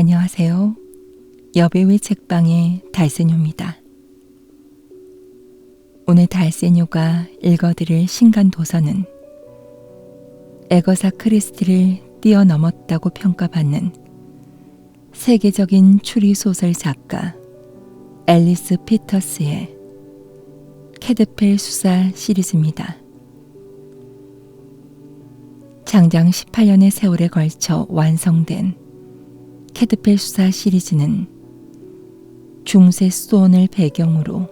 안녕하세요. 여배우의 책방의 달세뇨입니다. 오늘 달세뇨가 읽어드릴 신간 도서는 에거사 크리스티를 뛰어넘었다고 평가받는 세계적인 추리소설 작가 앨리스 피터스의 캐드펠 수사 시리즈입니다. 장장 18년의 세월에 걸쳐 완성된 캐드펠 수사 시리즈는 중세 수도원을 배경으로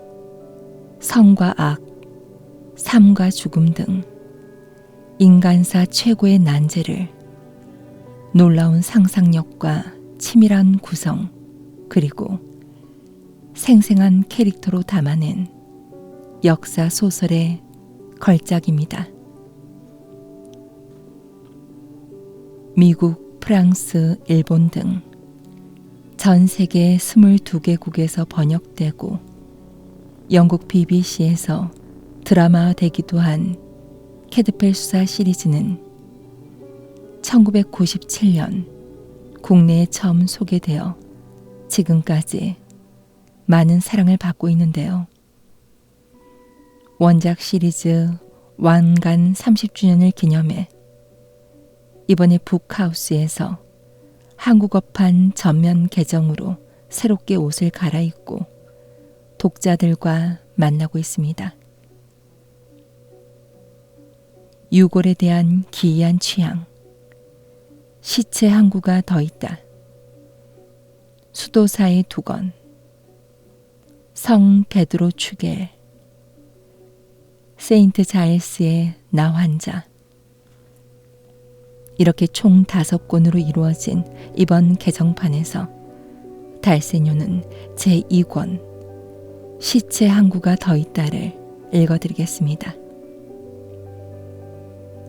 성과 악, 삶과 죽음 등 인간사 최고의 난제를 놀라운 상상력과 치밀한 구성 그리고 생생한 캐릭터로 담아낸 역사 소설의 걸작입니다. 미국, 프랑스, 일본 등 전 세계 22개국에서 번역되고 영국 BBC에서 드라마화되기도 한 캐드펠 수사 시리즈는 1997년 국내에 처음 소개되어 지금까지 많은 사랑을 받고 있는데요. 원작 시리즈 완간 30주년을 기념해 이번에 북하우스에서 한국어판 전면 개정으로 새롭게 옷을 갈아입고 독자들과 만나고 있습니다. 유골에 대한 기이한 취향, 시체 항구가 더 있다, 수도사의 두건, 성 베드로 추겔, 세인트 자일스의 나 환자, 이렇게 총 5권으로 이루어진 이번 개정판에서 달세뇨는 제2권 시체 항구가 더 있다를 읽어드리겠습니다.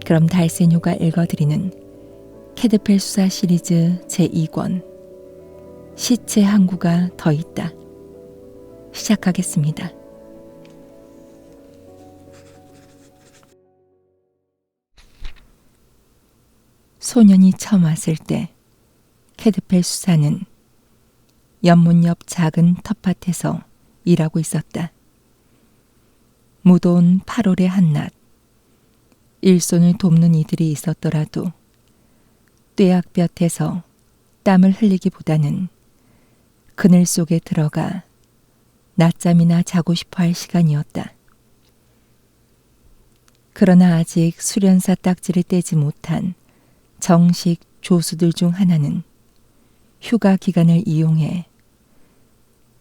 그럼 달세뇨가 읽어드리는 캐드펠 수사 시리즈 제2권 시체 항구가 더 있다 시작하겠습니다. 소년이 처음 왔을 때 캐드펠 수사는 연못 옆 작은 텃밭에서 일하고 있었다. 무더운 8월의 한낮, 일손을 돕는 이들이 있었더라도 뙤약볕에서 땀을 흘리기보다는 그늘 속에 들어가 낮잠이나 자고 싶어 할 시간이었다. 그러나 아직 수련사 딱지를 떼지 못한 정식 조수들 중 하나는 휴가 기간을 이용해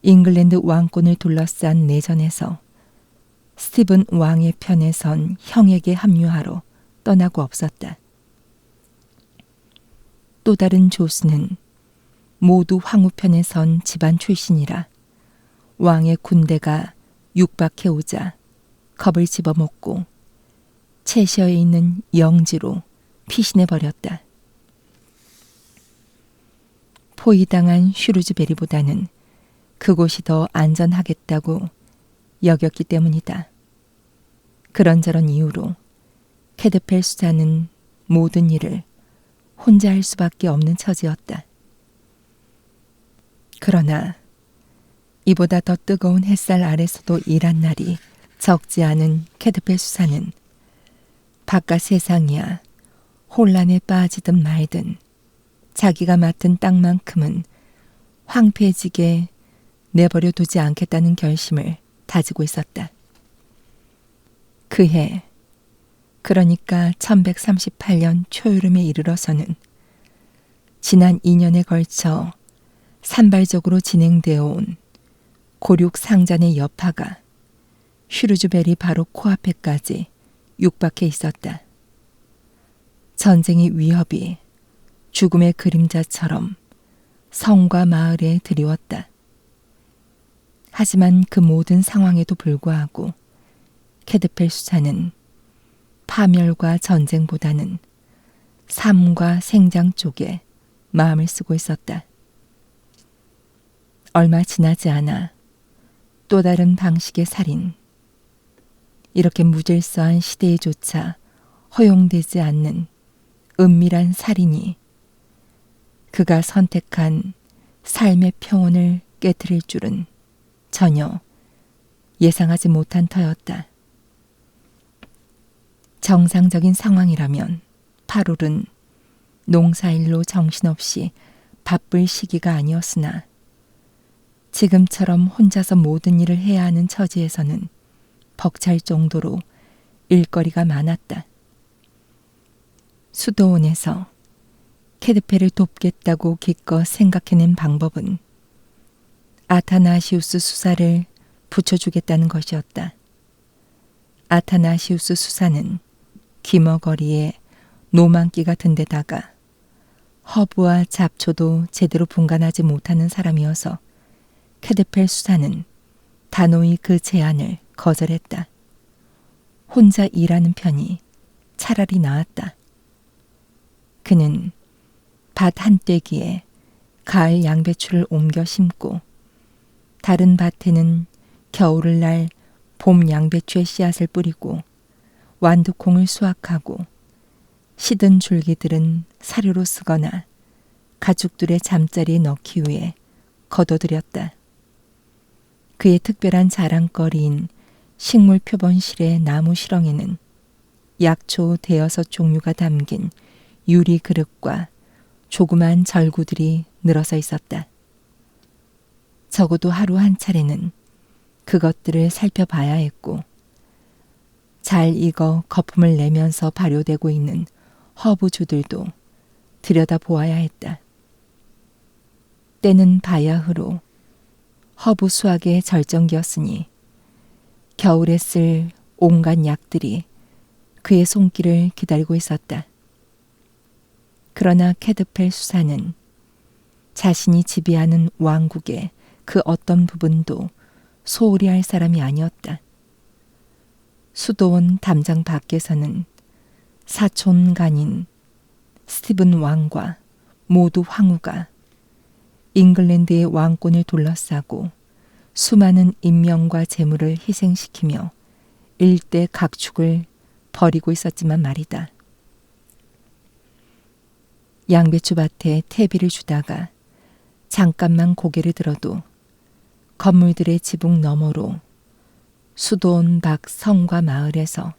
잉글랜드 왕권을 둘러싼 내전에서 스티븐 왕의 편에 선 형에게 합류하러 떠나고 없었다. 또 다른 조수는 모두 황후편에 선 집안 출신이라 왕의 군대가 육박해 오자 겁을 집어먹고 채셔에 있는 영지로 피신해버렸다. 포위당한 슈루즈베리보다는 그곳이 더 안전하겠다고 여겼기 때문이다. 그런저런 이유로 캐드펠 수사는 모든 일을 혼자 할 수밖에 없는 처지였다. 그러나 이보다 더 뜨거운 햇살 아래서도 일한 날이 적지 않은 캐드펠 수사는 바깥 세상이야 혼란에 빠지든 말든 자기가 맡은 땅만큼은 황폐해지게 내버려 두지 않겠다는 결심을 다지고 있었다. 그해, 그러니까 1138년 초여름에 이르러서는 지난 2년에 걸쳐 산발적으로 진행되어 온 고륙 상잔의 여파가 슈루즈베리 바로 코앞에까지 육박해 있었다. 전쟁의 위협이 죽음의 그림자처럼 성과 마을에 드리웠다. 하지만 그 모든 상황에도 불구하고 캐드펠 수사는 파멸과 전쟁보다는 삶과 생장 쪽에 마음을 쓰고 있었다. 얼마 지나지 않아 또 다른 방식의 살인, 이렇게 무질서한 시대에조차 허용되지 않는 은밀한 살인이 그가 선택한 삶의 평온을 깨트릴 줄은 전혀 예상하지 못한 터였다. 정상적인 상황이라면 8월은 농사일로 정신없이 바쁠 시기가 아니었으나 지금처럼 혼자서 모든 일을 해야 하는 처지에서는 벅찰 정도로 일거리가 많았다. 수도원에서 캐드페를 돕겠다고 기껏 생각해낸 방법은 아타나시우스 수사를 붙여주겠다는 것이었다. 아타나시우스 수사는 귀머거리에 노만기가 든 데다가 허브와 잡초도 제대로 분간하지 못하는 사람이어서 캐드펠 수사는 단호히 그 제안을 거절했다. 혼자 일하는 편이 차라리 나았다. 그는 밭 한 떼기에 가을 양배추를 옮겨 심고 다른 밭에는 겨울을 봄 양배추의 씨앗을 뿌리고 완두콩을 수확하고 시든 줄기들은 사료로 쓰거나 가축들의 잠자리에 넣기 위해 거둬들였다. 그의 특별한 자랑거리인 식물 표본실의 나무 실렁에는 약초 대여섯 종류가 담긴 유리 그릇과 조그만 절구들이 늘어서 있었다. 적어도 하루 한 차례는 그것들을 살펴봐야 했고 잘 익어 거품을 내면서 발효되고 있는 허브주들도 들여다보아야 했다. 때는 바야흐로 허브 수확의 절정기였으니 겨울에 쓸 온갖 약들이 그의 손길을 기다리고 있었다. 그러나 캐드펠 수사는 자신이 지배하는 왕국의 그 어떤 부분도 소홀히 할 사람이 아니었다. 수도원 담장 밖에서는 사촌간인 스티븐 왕과 모두 황후가 잉글랜드의 왕권을 둘러싸고 수많은 인명과 재물을 희생시키며 일대 각축을 벌이고 있었지만 말이다. 양배추밭에 퇴비를 주다가 잠깐만 고개를 들어도 건물들의 지붕 너머로 수도원 밖 성과 마을에서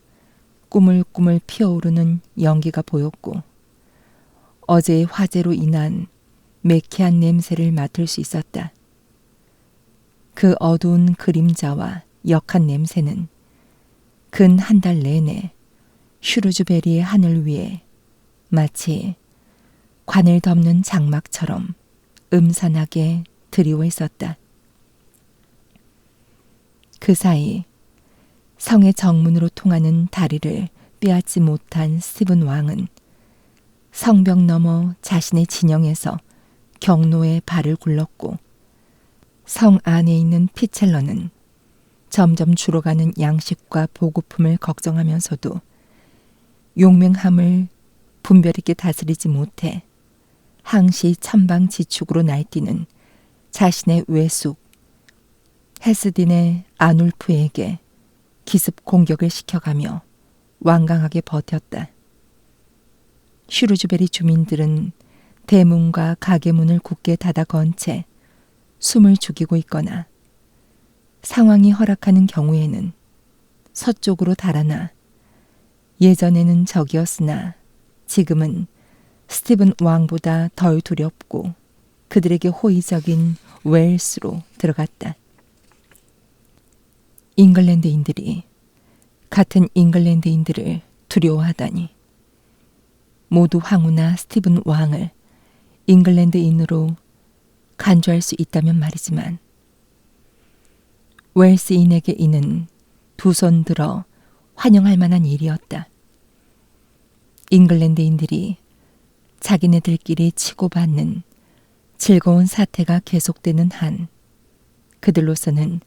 꾸물꾸물 피어오르는 연기가 보였고 어제의 화재로 인한 매캐한 냄새를 맡을 수 있었다. 그 어두운 그림자와 역한 냄새는 근 한 달 내내 슈루즈베리의 하늘 위에 마치 관을 덮는 장막처럼 음산하게 드리워 있었다. 그 사이 성의 정문으로 통하는 다리를 빼앗지 못한 스티븐 왕은 성벽 너머 자신의 진영에서 경로에 발을 굴렀고 성 안에 있는 피첼러는 점점 줄어가는 양식과 보급품을 걱정하면서도 용맹함을 분별 있게 다스리지 못해 항시 천방지축으로 날뛰는 자신의 외숙 헤스딘의 아놀프에게 기습 공격을 시켜가며 완강하게 버텼다. 슈루즈베리 주민들은 대문과 가게 문을 굳게 닫아 건 채 숨을 죽이고 있거나 상황이 허락하는 경우에는 서쪽으로 달아나 예전에는 적이었으나 지금은 스티븐 왕보다 덜 두렵고 그들에게 호의적인 웨일스로 들어갔다. 잉글랜드인들이 같은 잉글랜드인들을 두려워하다니. 모두 황후나 스티븐 왕을 잉글랜드인으로 간주할 수 있다면 말이지만 웰스인에게 이는 두 손 들어 환영할 만한 일이었다. 잉글랜드인들이 자기네들끼리 치고받는 즐거운 사태가 계속되는 한 그들로서는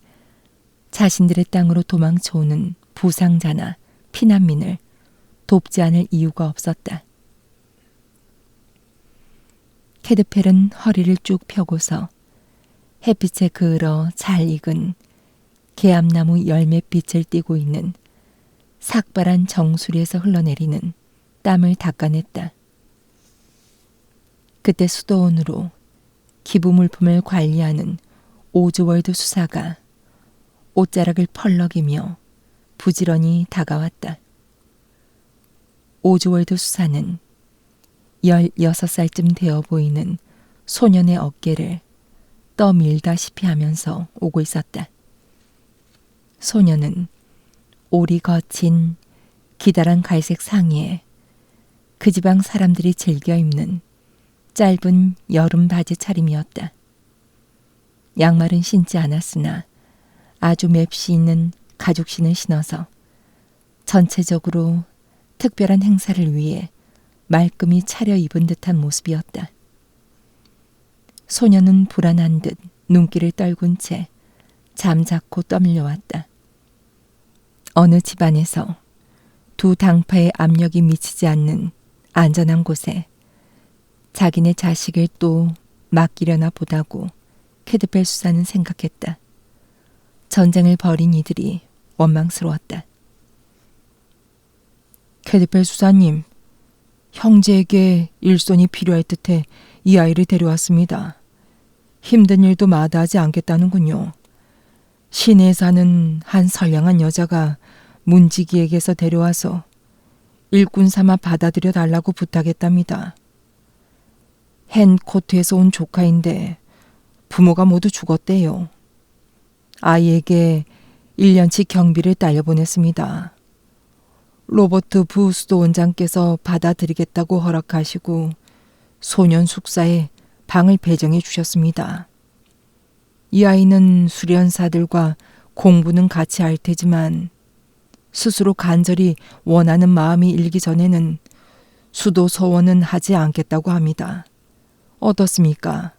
자신들의 땅으로 도망쳐오는 부상자나 피난민을 돕지 않을 이유가 없었다. 캐드펠은 허리를 쭉 펴고서 햇빛에 그을어 잘 익은 개암나무 열매빛을 띠고 있는 삭발한 정수리에서 흘러내리는 땀을 닦아냈다. 그때 수도원으로 기부 물품을 관리하는 오즈월드 수사가 옷자락을 펄럭이며 부지런히 다가왔다. 오즈월드 수사는 16살쯤 되어 보이는 소년의 어깨를 떠밀다시피 하면서 오고 있었다. 소년은 올이 거친 기다란 갈색 상의에 그 지방 사람들이 즐겨 입는 짧은 여름 바지 차림이었다. 양말은 신지 않았으나 아주 맵시 있는 가죽신을 신어서 전체적으로 특별한 행사를 위해 말끔히 차려입은 듯한 모습이었다. 소년은 불안한 듯 눈길을 떨군 채 잠자코 떠밀려왔다. 어느 집안에서 두 당파의 압력이 미치지 않는 안전한 곳에 자기네 자식을 또 맡기려나 보다고 캐드펠 수사는 생각했다. 전쟁을 벌인 이들이 원망스러웠다. 캐드펠 수사님, 형제에게 일손이 필요할 듯해 이 아이를 데려왔습니다. 힘든 일도 마다하지 않겠다는군요. 시내에 사는 한 선량한 여자가 문지기에게서 데려와서 일꾼 삼아 받아들여 달라고 부탁했답니다. 헨코트에서 온 조카인데 부모가 모두 죽었대요. 아이에게 1년치 경비를 딸려보냈습니다. 로버트 부스도 원장께서 받아들이겠다고 허락하시고 소년 숙사에 방을 배정해 주셨습니다. 이 아이는 수련사들과 공부는 같이 할 테지만 스스로 간절히 원하는 마음이 일기 전에는 수도 서원은 하지 않겠다고 합니다. 어떻습니까?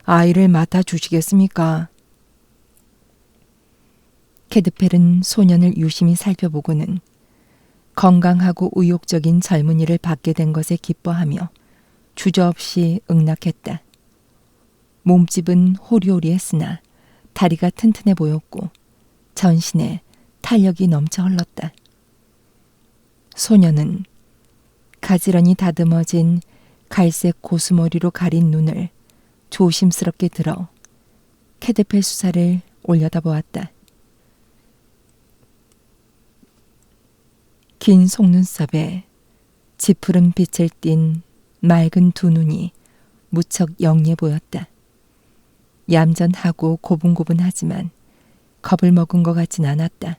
아이를 맡아 주시겠습니까? 캐드펠은 소년을 유심히 살펴보고는 건강하고 의욕적인 젊은이를 받게 된 것에 기뻐하며 주저없이 응낙했다. 몸집은 호리호리했으나 다리가 튼튼해 보였고 전신에 탄력이 넘쳐 흘렀다. 소년은 가지런히 다듬어진 갈색 고수머리로 가린 눈을 조심스럽게 들어 캐드펠 수사를 올려다보았다. 긴 속눈썹에 짙푸른 빛을 띤 맑은 두 눈이 무척 영리해 보였다. 얌전하고 고분고분하지만 겁을 먹은 것 같진 않았다.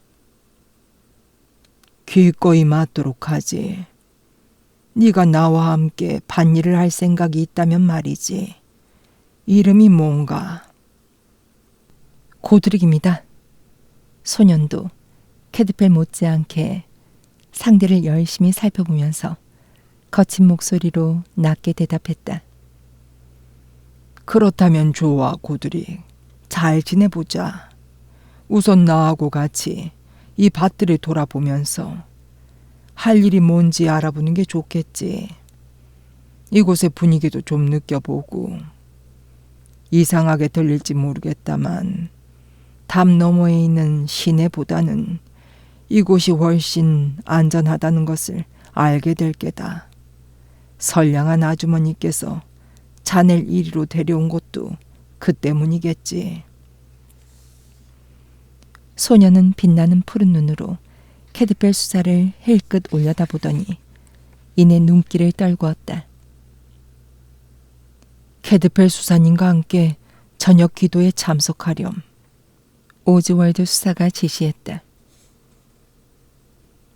기꺼이 맞도록 하지. 네가 나와 함께 밭일을 할 생각이 있다면 말이지. 이름이 뭔가? 고드릭입니다. 소년도 캐드펠 못지않게 상대를 열심히 살펴보면서 거친 목소리로 낮게 대답했다. 그렇다면 좋아, 고드릭. 잘 지내보자. 우선 나하고 같이 이 밭들을 돌아보면서 할 일이 뭔지 알아보는 게 좋겠지. 이곳의 분위기도 좀 느껴보고. 이상하게 들릴지 모르겠다만 담 너머에 있는 시내보다는 이곳이 훨씬 안전하다는 것을 알게 될 게다. 선량한 아주머니께서 자넬 이리로 데려온 것도 그 때문이겠지. 소년은 빛나는 푸른 눈으로 캐드펠 수사를 힐끗 올려다보더니 이내 눈길을 떨구었다. 캐드펠 수사님과 함께 저녁 기도에 참석하렴. 오즈월드 수사가 지시했다.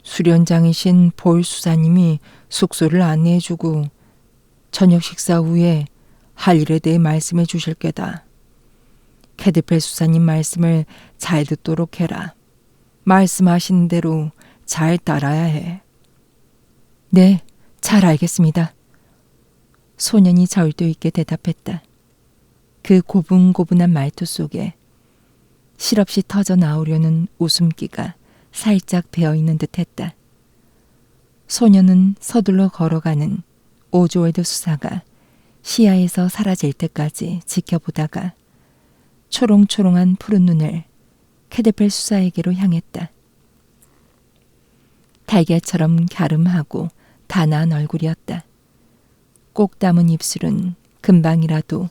수련장이신 볼 수사님이 숙소를 안내해주고 저녁 식사 후에 할 일에 대해 말씀해 주실 게다. 캐드펠 수사님 말씀을 잘 듣도록 해라. 말씀하신 대로 잘 따라야 해. 네, 잘 알겠습니다. 소년이 절도 있게 대답했다. 그 고분고분한 말투 속에 실없이 터져 나오려는 웃음기가 살짝 배어있는 듯했다. 소년은 서둘러 걸어가는 오즈월드 수사가 시야에서 사라질 때까지 지켜보다가 초롱초롱한 푸른 눈을 캐드펠 수사에게로 향했다. 달걀처럼 갸름하고 단아한 얼굴이었다. 꼭 담은 입술은 금방이라도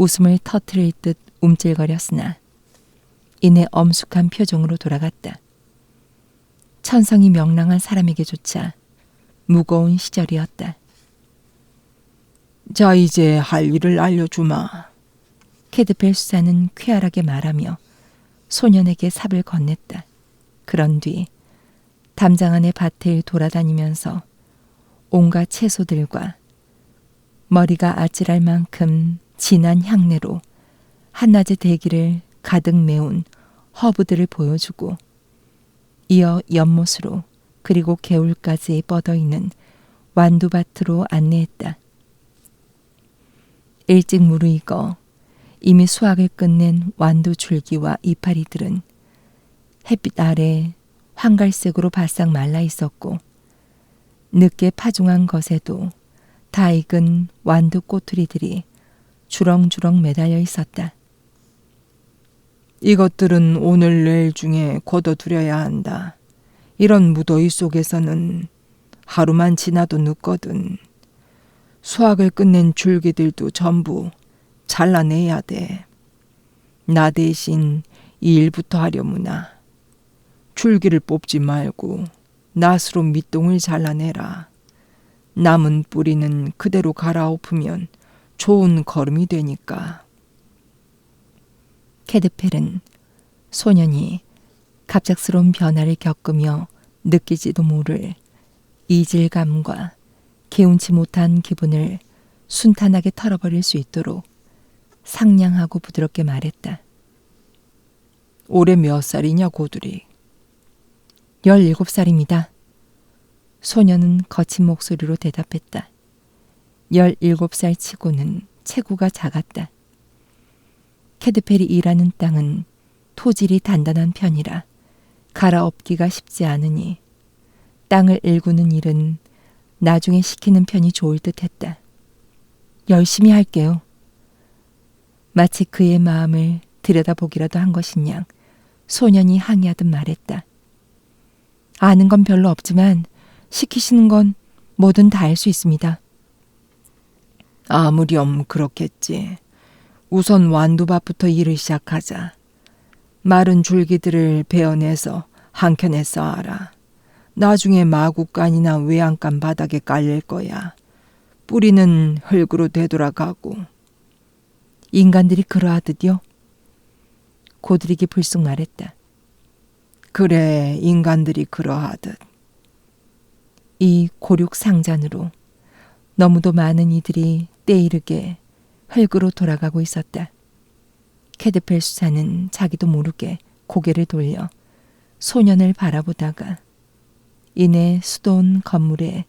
웃음을 터트릴 듯 움찔거렸으나 이내 엄숙한 표정으로 돌아갔다. 천성이 명랑한 사람에게조차 무거운 시절이었다. 자, 이제 할 일을 알려주마. 캐드펠 수사는 쾌활하게 말하며 소년에게 삽을 건넸다. 그런 뒤 담장 안의 밭을 돌아다니면서 온갖 채소들과 머리가 아찔할 만큼 진한 향내로 한낮의 대기를 가득 메운 허브들을 보여주고 이어 연못으로 그리고 개울까지 뻗어있는 완두밭으로 안내했다. 일찍 무르익어 이미 수확을 끝낸 완두 줄기와 이파리들은 햇빛 아래 황갈색으로 바싹 말라 있었고 늦게 파종한 것에도 다 익은 완두 꼬투리들이 주렁주렁 매달려 있었다. 이것들은 오늘 내일 중에 걷어두려야 한다. 이런 무더위 속에서는 하루만 지나도 늦거든. 수확을 끝낸 줄기들도 전부 잘라내야 돼. 나 대신 이 일부터 하려무나. 줄기를 뽑지 말고 낫으로 밑동을 잘라내라. 남은 뿌리는 그대로 갈아엎으면 좋은 거름이 되니까. 캐드펠은 소년이 갑작스러운 변화를 겪으며 느끼지도 모를 이질감과 개운치 못한 기분을 순탄하게 털어버릴 수 있도록 상냥하고 부드럽게 말했다. 올해 몇 살이냐, 고두리? 17살입니다. 소년은 거친 목소리로 대답했다. 17살 치고는 체구가 작았다. 캐드펠이 일하는 땅은 토질이 단단한 편이라 갈아엎기가 쉽지 않으니 땅을 일구는 일은 나중에 시키는 편이 좋을 듯 했다. 열심히 할게요. 마치 그의 마음을 들여다보기라도 한 것인 양 소년이 항의하듯 말했다. 아는 건 별로 없지만 시키시는 건 뭐든 다 할 수 있습니다. 아무렴 그렇겠지. 우선 완두밭부터 일을 시작하자. 마른 줄기들을 베어내서 한 켠에 쌓아라. 나중에 마구간이나 외양간 바닥에 깔릴 거야. 뿌리는 흙으로 되돌아가고. 인간들이 그러하듯요? 고드릭이 불쑥 말했다. 그래, 인간들이 그러하듯. 이 고륙상잔으로 너무도 많은 이들이 때이르게 흙으로 돌아가고 있었다. 캐드펠 수사는 자기도 모르게 고개를 돌려 소년을 바라보다가 이내 수도원 건물에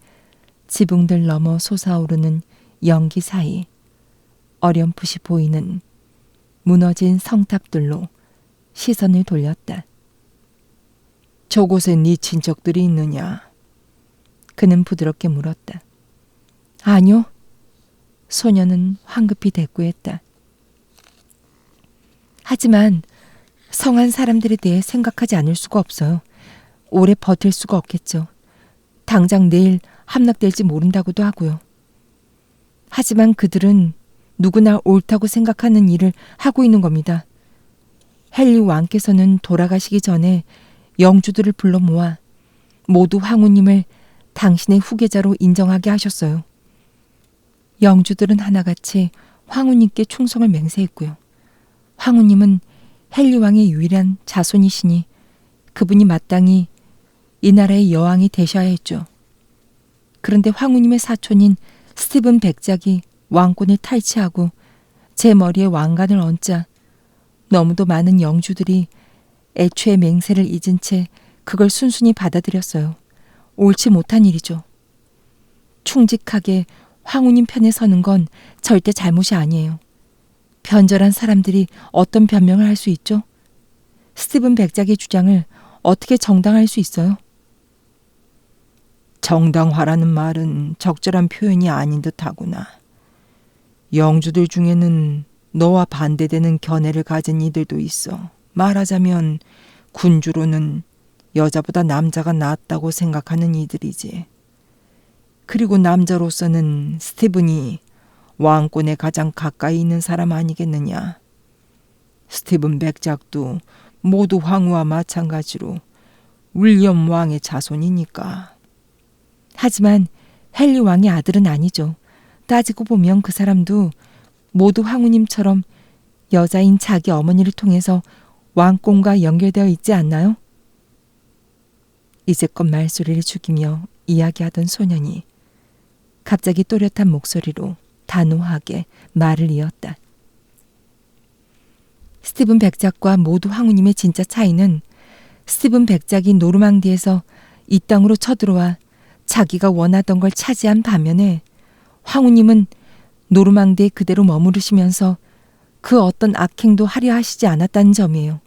지붕들 넘어 솟아오르는 연기 사이 어렴풋이 보이는 무너진 성탑들로 시선을 돌렸다. 저곳에 네 친척들이 있느냐? 그는 부드럽게 물었다. 아니요. 소년은 황급히 대꾸했다. 하지만 성한 사람들에 대해 생각하지 않을 수가 없어요. 오래 버틸 수가 없겠죠. 당장 내일 함락될지 모른다고도 하고요. 하지만 그들은 누구나 옳다고 생각하는 일을 하고 있는 겁니다. 헨리 왕께서는 돌아가시기 전에 영주들을 불러 모아 모두 황후님을 당신의 후계자로 인정하게 하셨어요. 영주들은 하나같이 황후님께 충성을 맹세했고요. 황후님은 헨리 왕의 유일한 자손이시니 그분이 마땅히 이 나라의 여왕이 되셔야 했죠. 그런데 황후님의 사촌인 스티븐 백작이 왕권을 탈취하고 제 머리에 왕관을 얹자 너무도 많은 영주들이 애초에 맹세를 잊은 채 그걸 순순히 받아들였어요. 옳지 못한 일이죠. 충직하게 황후님 편에 서는 건 절대 잘못이 아니에요. 변절한 사람들이 어떤 변명을 할 수 있죠? 스티븐 백작의 주장을 어떻게 정당화할 수 있어요? 정당화라는 말은 적절한 표현이 아닌 듯하구나. 영주들 중에는 너와 반대되는 견해를 가진 이들도 있어. 말하자면 군주로는 여자보다 남자가 낫다고 생각하는 이들이지. 그리고 남자로서는 스티븐이 왕권에 가장 가까이 있는 사람 아니겠느냐. 스티븐 백작도 모두 황후와 마찬가지로 윌리엄 왕의 자손이니까. 하지만 헨리 왕의 아들은 아니죠. 따지고 보면 그 사람도 모두 황후님처럼 여자인 자기 어머니를 통해서 왕권과 연결되어 있지 않나요? 이제껏 말소리를 죽이며 이야기하던 소년이 갑자기 또렷한 목소리로 단호하게 말을 이었다. 스티븐 백작과 모두 황후님의 진짜 차이는 스티븐 백작이 노르망디에서 이 땅으로 쳐들어와 자기가 원하던 걸 차지한 반면에 황후님은 노르망디에 그대로 머무르시면서 그 어떤 악행도 하려 하시지 않았다는 점이에요.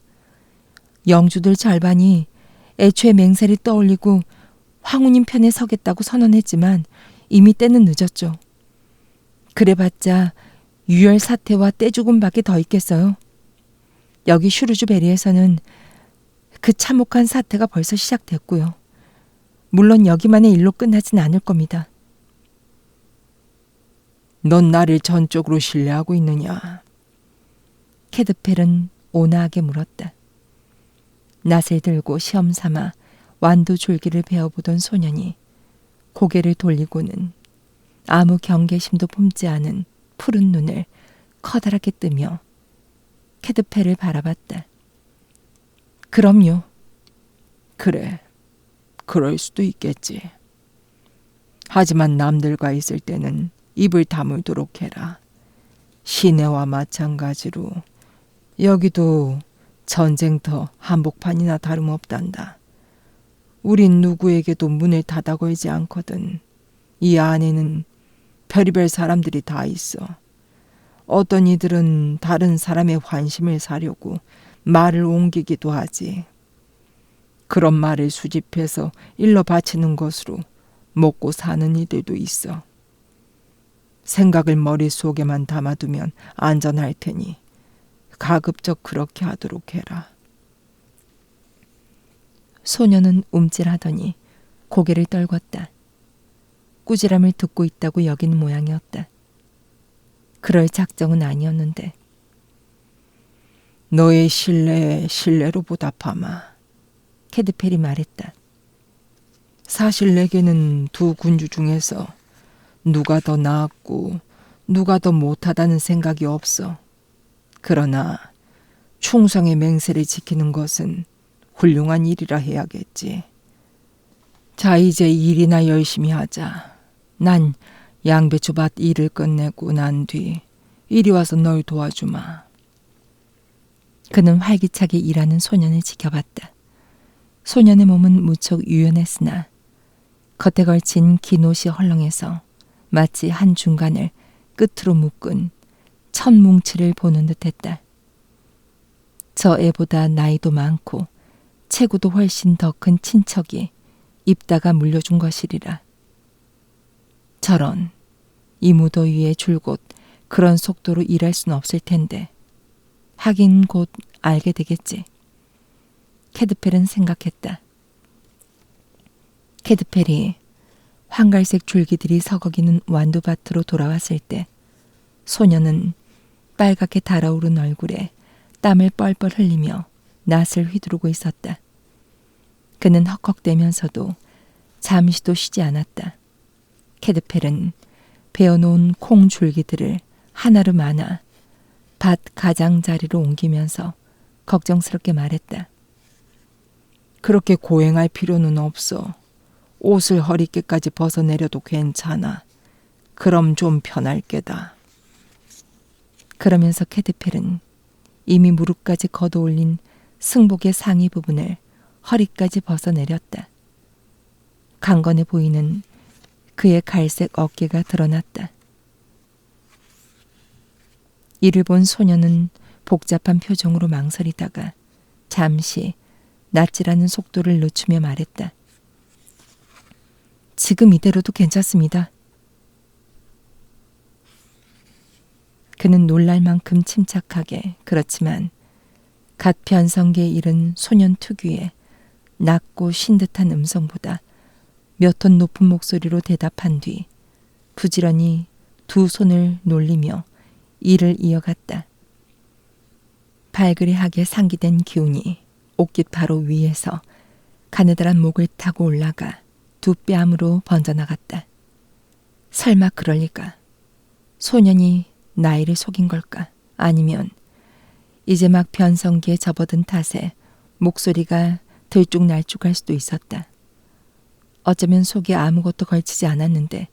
영주들 절반이 애초에 맹세를 떠올리고 황후님 편에 서겠다고 선언했지만 이미 때는 늦었죠. 그래봤자 유혈 사태와 떼죽음밖에 더 있겠어요. 여기 슈루즈베리에서는 그 참혹한 사태가 벌써 시작됐고요. 물론 여기만의 일로 끝나진 않을 겁니다. 넌 나를 전적으로 신뢰하고 있느냐? 캐드펠은 온화하게 물었다. 낫을 들고 시험 삼아 완도 줄기를 베어보던 소년이 고개를 돌리고는 아무 경계심도 품지 않은 푸른 눈을 커다랗게 뜨며 캐드펠을 바라봤다. 그럼요. 그래, 그럴 수도 있겠지. 하지만 남들과 있을 때는 입을 다물도록 해라. 시내와 마찬가지로 여기도 전쟁터 한복판이나 다름없단다. 우린 누구에게도 문을 닫아 걸지 않거든. 이 안에는 별의별 사람들이 다 있어. 어떤 이들은 다른 사람의 환심을 사려고 말을 옮기기도 하지. 그런 말을 수집해서 일러 바치는 것으로 먹고 사는 이들도 있어. 생각을 머릿속에만 담아두면 안전할 테니 가급적 그렇게 하도록 해라. 소녀는 움찔하더니 고개를 떨궜다. 꾸지람을 듣고 있다고 여기는 모양이었다. 그럴 작정은 아니었는데. 너의 신뢰에 신뢰로 보답하마. 캐드펠이 말했다. 사실 내게는 두 군주 중에서 누가 더 나았고 누가 더 못하다는 생각이 없어. 그러나 충성의 맹세를 지키는 것은 훌륭한 일이라 해야겠지. 자, 이제 일이나 열심히 하자. 난 양배추밭 일을 끝내고 난 뒤 이리 와서 널 도와주마. 그는 활기차게 일하는 소년을 지켜봤다. 소년의 몸은 무척 유연했으나 겉에 걸친 긴 옷이 헐렁해서 마치 한 중간을 끝으로 묶은 천 뭉치를 보는 듯했다. 저 애보다 나이도 많고 체구도 훨씬 더 큰 친척이 입다가 물려준 것이리라. 저런, 이 무더위에 줄곧 그런 속도로 일할 순 없을 텐데. 하긴 곧 알게 되겠지. 캐드펠은 생각했다. 캐드펠이 황갈색 줄기들이 서거기는 완두밭으로 돌아왔을 때 소녀는 빨갛게 달아오른 얼굴에 땀을 뻘뻘 흘리며 낫을 휘두르고 있었다. 그는 헉헉대면서도 잠시도 쉬지 않았다. 캐드펠은 베어놓은 콩 줄기들을 하나로 많아 밭 가장자리로 옮기면서 걱정스럽게 말했다. 그렇게 고행할 필요는 없어. 옷을 허리께까지 벗어내려도 괜찮아. 그럼 좀 편할 게다. 그러면서 캐드펠은 이미 무릎까지 걷어올린 승복의 상의 부분을 허리까지 벗어내렸다. 강건해 보이는 그의 갈색 어깨가 드러났다. 이를 본 소녀는 복잡한 표정으로 망설이다가 잠시 낯질하는 속도를 늦추며 말했다. 지금 이대로도 괜찮습니다. 그는 놀랄 만큼 침착하게, 그렇지만 갓 변성기에 이른 소년 특유의 낮고 쉰 듯한 음성보다 몇 톤 높은 목소리로 대답한 뒤 부지런히 두 손을 놀리며 일을 이어갔다. 발그레하게 상기된 기운이 옷깃 바로 위에서 가느다란 목을 타고 올라가 두 뺨으로 번져나갔다. 설마 그럴 리가. 소년이 나이를 속인 걸까? 아니면 이제 막 변성기에 접어든 탓에 목소리가 들쭉날쭉할 수도 있었다. 어쩌면 속에 아무것도 걸치지 않았는데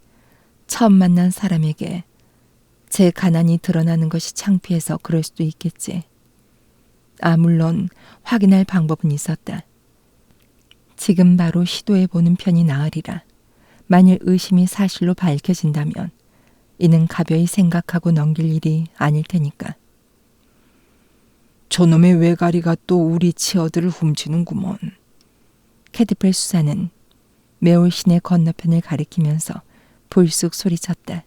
처음 만난 사람에게 제 가난이 드러나는 것이 창피해서 그럴 수도 있겠지. 물론 확인할 방법은 있었다. 지금 바로 시도해보는 편이 나으리라. 만일 의심이 사실로 밝혀진다면 이는 가벼이 생각하고 넘길 일이 아닐 테니까. 저놈의 외가리가 또 우리 치어들을 훔치는구먼. 캐드펠 수사는 매올 시내 건너편을 가리키면서 불쑥 소리쳤다.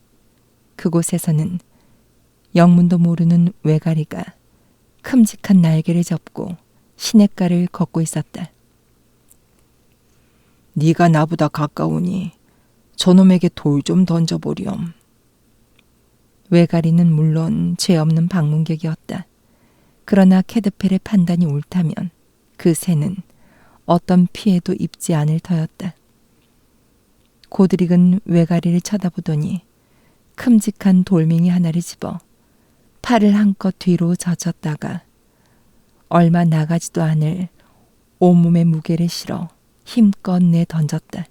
그곳에서는 영문도 모르는 외가리가 큼직한 날개를 접고 시냇가를 걷고 있었다. 네가 나보다 가까우니 저놈에게 돌 좀 던져보렴. 외가리는 물론 죄 없는 방문객이었다. 그러나 캐드펠의 판단이 옳다면 그 새는 어떤 피해도 입지 않을 터였다. 고드릭은 외가리를 쳐다보더니 큼직한 돌멩이 하나를 집어 팔을 한껏 뒤로 젖혔다가 얼마 나가지도 않을 온몸의 무게를 실어 힘껏 내 던졌다.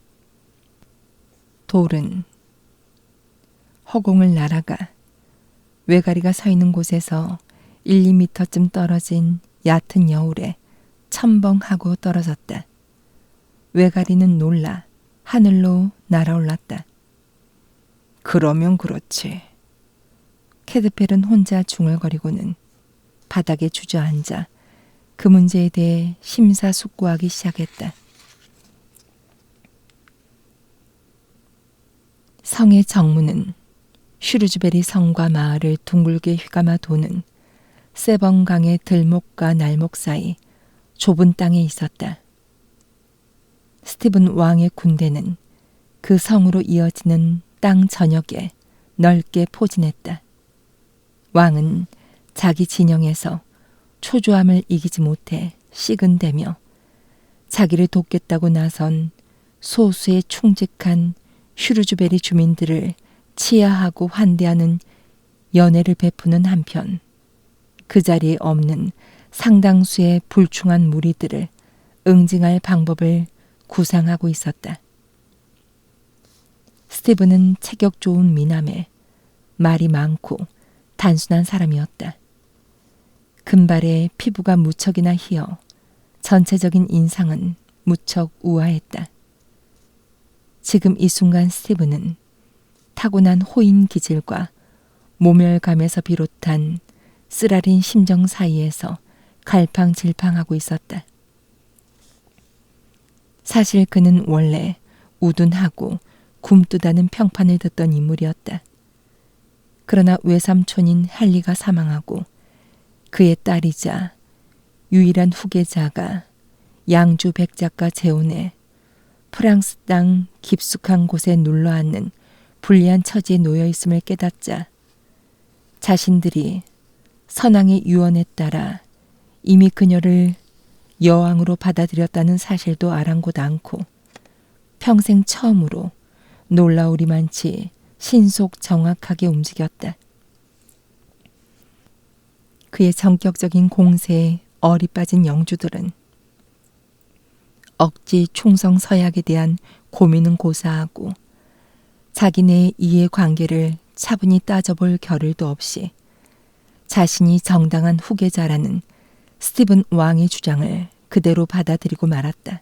돌은 허공을 날아가 외가리가 서 있는 곳에서 1, 2미터쯤 떨어진 얕은 여울에 첨벙하고 떨어졌다. 외가리는 놀라 하늘로 날아올랐다. 그러면 그렇지. 캐드펠은 혼자 중얼거리고는 바닥에 주저앉아 그 문제에 대해 심사숙고하기 시작했다. 성의 정문은 슈르즈베리 성과 마을을 둥글게 휘감아 도는 세번강의 들목과 날목 사이 좁은 땅에 있었다. 스티븐 왕의 군대는 그 성으로 이어지는 땅 전역에 넓게 포진했다. 왕은 자기 진영에서 초조함을 이기지 못해 식은대며 자기를 돕겠다고 나선 소수의 충직한 슈르즈베리 주민들을 치하하고 환대하는 연회를 베푸는 한편 그 자리에 없는 상당수의 불충한 무리들을 응징할 방법을 구상하고 있었다. 스티븐은 체격 좋은 미남에 말이 많고 단순한 사람이었다. 금발에 피부가 무척이나 희어 전체적인 인상은 무척 우아했다. 지금 이 순간 스티븐은 타고난 호인 기질과 모멸감에서 비롯한 쓰라린 심정 사이에서 갈팡질팡하고 있었다. 사실 그는 원래 우둔하고 굼뜨다는 평판을 듣던 인물이었다. 그러나 외삼촌인 헨리가 사망하고 그의 딸이자 유일한 후계자가 양주 백작가 재혼에 프랑스 땅 깊숙한 곳에 눌러앉는 불리한 처지에 놓여 있음을 깨닫자 자신들이 선왕의 유언에 따라 이미 그녀를 여왕으로 받아들였다는 사실도 아랑곳 않고 평생 처음으로 놀라우리만치 신속 정확하게 움직였다. 그의 전격적인 공세에 얼이 빠진 영주들은 억지 충성 서약에 대한 고민은 고사하고 자기네의 이해관계를 차분히 따져볼 겨를도 없이 자신이 정당한 후계자라는 스티븐 왕의 주장을 그대로 받아들이고 말았다.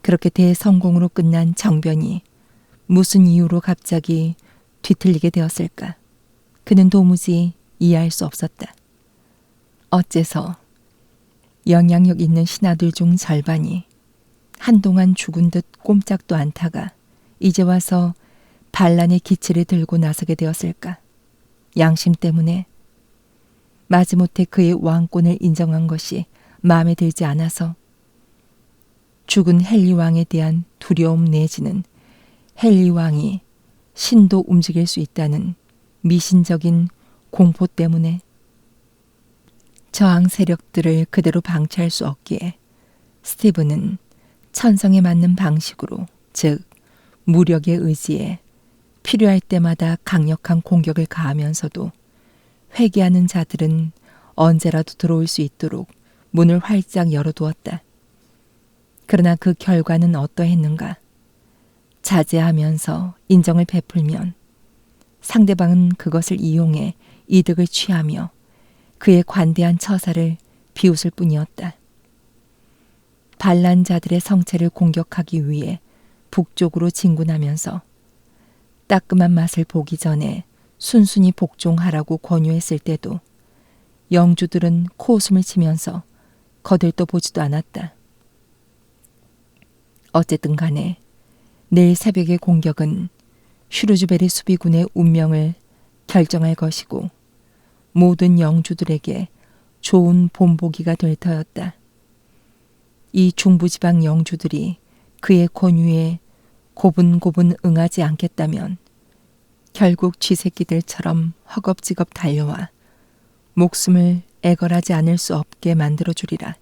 그렇게 대성공으로 끝난 정변이 무슨 이유로 갑자기 뒤틀리게 되었을까? 그는 도무지 이해할 수 없었다. 어째서 영향력 있는 신하들 중 절반이 한동안 죽은 듯 꼼짝도 않다가 이제 와서 반란의 기치를 들고 나서게 되었을까? 양심 때문에 마지못해 그의 왕권을 인정한 것이 마음에 들지 않아서 죽은 헨리 왕에 대한 두려움 내지는 헨리 왕이 신도 움직일 수 있다는 미신적인 공포 때문에 저항 세력들을 그대로 방치할 수 없기에 스티븐은 천성에 맞는 방식으로, 즉 무력의 의지에 필요할 때마다 강력한 공격을 가하면서도 회개하는 자들은 언제라도 들어올 수 있도록 문을 활짝 열어두었다. 그러나 그 결과는 어떠했는가? 자제하면서 인정을 베풀면 상대방은 그것을 이용해 이득을 취하며 그의 관대한 처사를 비웃을 뿐이었다. 반란자들의 성체를 공격하기 위해 북쪽으로 진군하면서 따끔한 맛을 보기 전에 순순히 복종하라고 권유했을 때도 영주들은 코웃음을 치면서 거들떠 보지도 않았다. 어쨌든 간에 내일 새벽의 공격은 슈루즈베리 수비군의 운명을 결정할 것이고 모든 영주들에게 좋은 본보기가 될 터였다. 이 중부지방 영주들이 그의 권유에 고분고분 응하지 않겠다면 결국 쥐새끼들처럼 허겁지겁 달려와 목숨을 애걸하지 않을 수 없게 만들어주리라.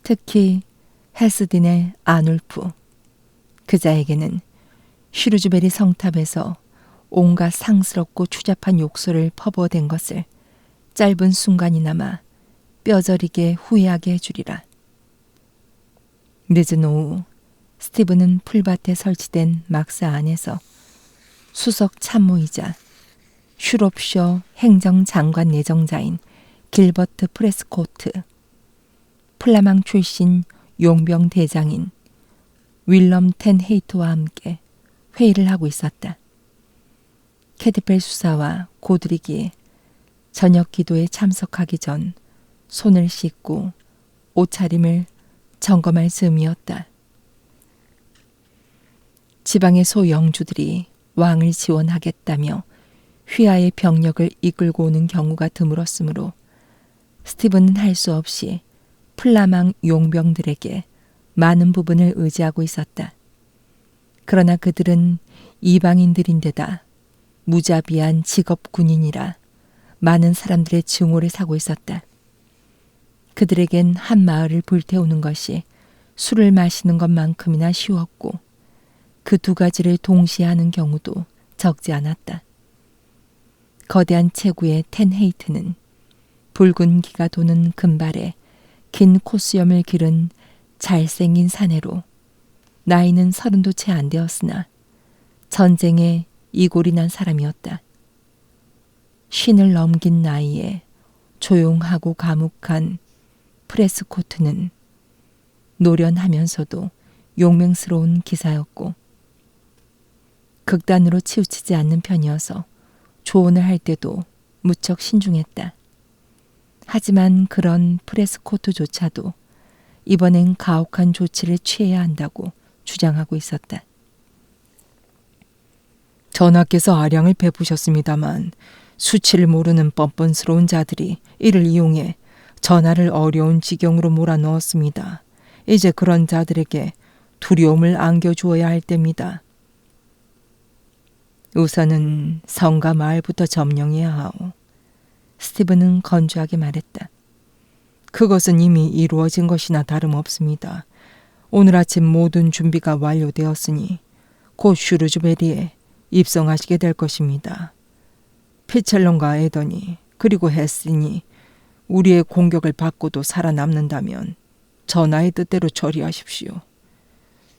특히 헤스딘의 아놀프, 그자에게는 슈루즈베리 성탑에서 온갖 상스럽고 추잡한 욕설을 퍼부어댄 것을 짧은 순간이나마 뼈저리게 후회하게 해주리라. 늦은 오후 스티븐은 풀밭에 설치된 막사 안에서 수석 참모이자 슈롭셔 행정장관 내정자인 길버트 프레스코트, 플라망 출신 용병 대장인 윌럼 텐 헤이트와 함께 회의를 하고 있었다. 캐드펠 수사와 고드릭이 저녁 기도에 참석하기 전 손을 씻고 옷차림을 점검할 즈음이었다. 지방의 소영주들이 왕을 지원하겠다며 휘하의 병력을 이끌고 오는 경우가 드물었으므로 스티븐은 할 수 없이 플라망 용병들에게 많은 부분을 의지하고 있었다. 그러나 그들은 이방인들인데다 무자비한 직업 군인이라 많은 사람들의 증오를 사고 있었다. 그들에겐 한 마을을 불태우는 것이 술을 마시는 것만큼이나 쉬웠고 그 두 가지를 동시에 하는 경우도 적지 않았다. 거대한 체구의 텐 헤이트는 붉은 기가 도는 금발에 긴 콧수염을 기른 잘생긴 사내로 나이는 30도 채 안 되었으나 전쟁에 이골이 난 사람이었다. 50을 넘긴 나이에 조용하고 과묵한 프레스코트는 노련하면서도 용맹스러운 기사였고 극단으로 치우치지 않는 편이어서 조언을 할 때도 무척 신중했다. 하지만 그런 프레스코트조차도 이번엔 가혹한 조치를 취해야 한다고 주장하고 있었다. 전하께서 아량을 베푸셨습니다만 수치를 모르는 뻔뻔스러운 자들이 이를 이용해 전하를 어려운 지경으로 몰아넣었습니다. 이제 그런 자들에게 두려움을 안겨주어야 할 때입니다. 우선은 성과 마을부터 점령해야 하오. 스티븐은 건조하게 말했다. 그것은 이미 이루어진 것이나 다름없습니다. 오늘 아침 모든 준비가 완료되었으니 곧 슈루즈베리에 입성하시게 될 것입니다. 피첼론과 에더니 그리고 헤스딘이 우리의 공격을 받고도 살아남는다면 전하의 뜻대로 처리하십시오.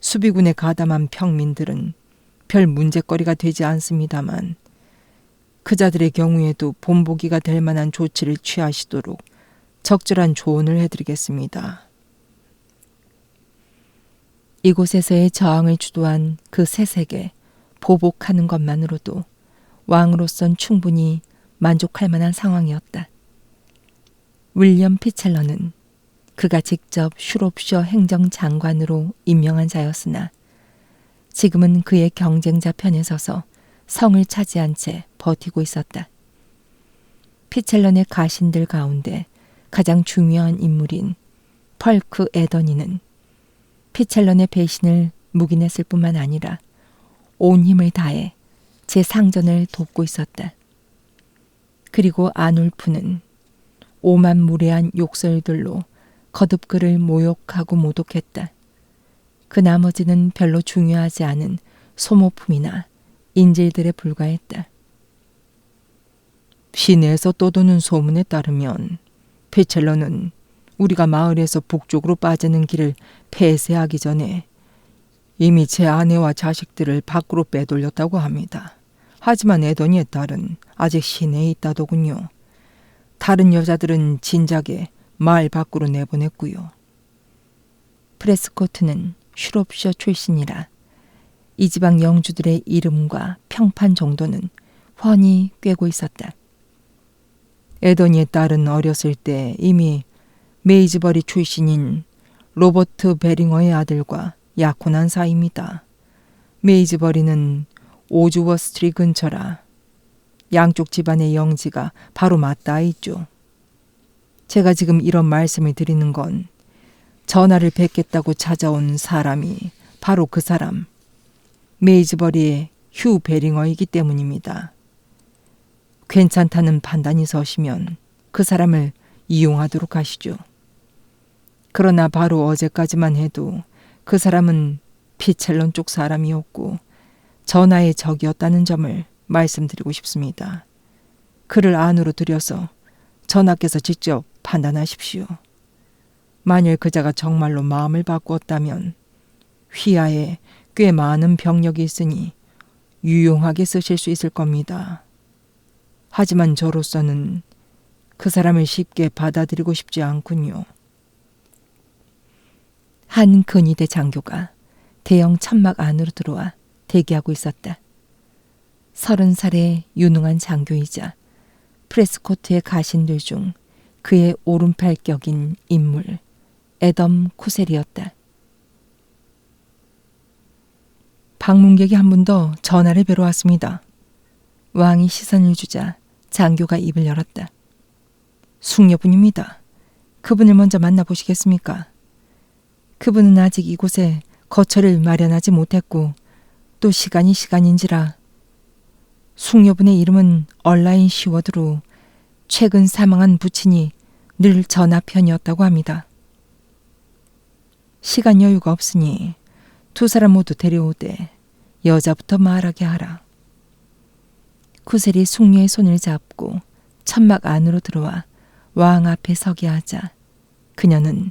수비군에 가담한 평민들은 별 문제거리가 되지 않습니다만 그자들의 경우에도 본보기가 될 만한 조치를 취하시도록 적절한 조언을 해드리겠습니다. 이곳에서의 저항을 주도한 그 세색에 보복하는 것만으로도 왕으로선 충분히 만족할 만한 상황이었다. 윌리엄 피첼러는 그가 직접 슈롭셔 행정장관으로 임명한 자였으나 지금은 그의 경쟁자 편에 서서 성을 차지한 채 버티고 있었다. 피첼런의 가신들 가운데 가장 중요한 인물인 펄크 에더니는 피첼런의 배신을 묵인했을 뿐만 아니라 온 힘을 다해 제 상전을 돕고 있었다. 그리고 아놀프는 오만무례한 욕설들로 거듭 그를 모욕하고 모독했다. 그 나머지는 별로 중요하지 않은 소모품이나 인질들에 불과했다. 시내에서 떠도는 소문에 따르면 피첼러는 우리가 마을에서 북쪽으로 빠지는 길을 폐쇄하기 전에 이미 제 아내와 자식들을 밖으로 빼돌렸다고 합니다. 하지만 에더니의 딸은 아직 시내에 있다더군요. 다른 여자들은 진작에 마을 밖으로 내보냈고요. 프레스코트는 슈롭셔 출신이라 이 지방 영주들의 이름과 평판 정도는 훤히 꿰고 있었다. 에더니의 딸은 어렸을 때 이미 메이즈버리 출신인 로버트 베링어의 아들과 약혼한 사이입니다. 메이즈버리는 오즈워스트리 근처라 양쪽 집안의 영지가 바로 맞닿아 있죠. 제가 지금 이런 말씀을 드리는 건 전하를 뵙겠다고 찾아온 사람이 바로 그 사람, 메이즈버리의 휴 베링어이기 때문입니다. 괜찮다는 판단이 서시면 그 사람을 이용하도록 하시죠. 그러나 바로 어제까지만 해도 그 사람은 피첼론 쪽 사람이었고 전하의 적이었다는 점을 말씀드리고 싶습니다. 그를 안으로 들여서 전하께서 직접 판단하십시오. 만일 그자가 정말로 마음을 바꾸었다면 휘하에 꽤 많은 병력이 있으니 유용하게 쓰실 수 있을 겁니다. 하지만 저로서는 그 사람을 쉽게 받아들이고 싶지 않군요. 한 근위대 장교가 대형 천막 안으로 들어와 대기하고 있었다. 30살의 유능한 장교이자 프레스코트의 가신들 중 그의 오른팔격인 인물 애덤 쿠셀이었다. 방문객이 한 분 더 전하를 뵈러 왔습니다. 왕이 시선을 주자 장교가 입을 열었다. 숙녀분입니다. 그분을 먼저 만나보시겠습니까? 그분은 아직 이곳에 거처를 마련하지 못했고 또 시간인지라 숙녀분의 이름은 얼라인 시워드로 최근 사망한 부친이 늘 전하편이었다고 합니다. 시간 여유가 없으니 두 사람 모두 데려오되 여자부터 말하게 하라. 쿠셀이 숙녀의 손을 잡고 천막 안으로 들어와 왕 앞에 서게 하자 그녀는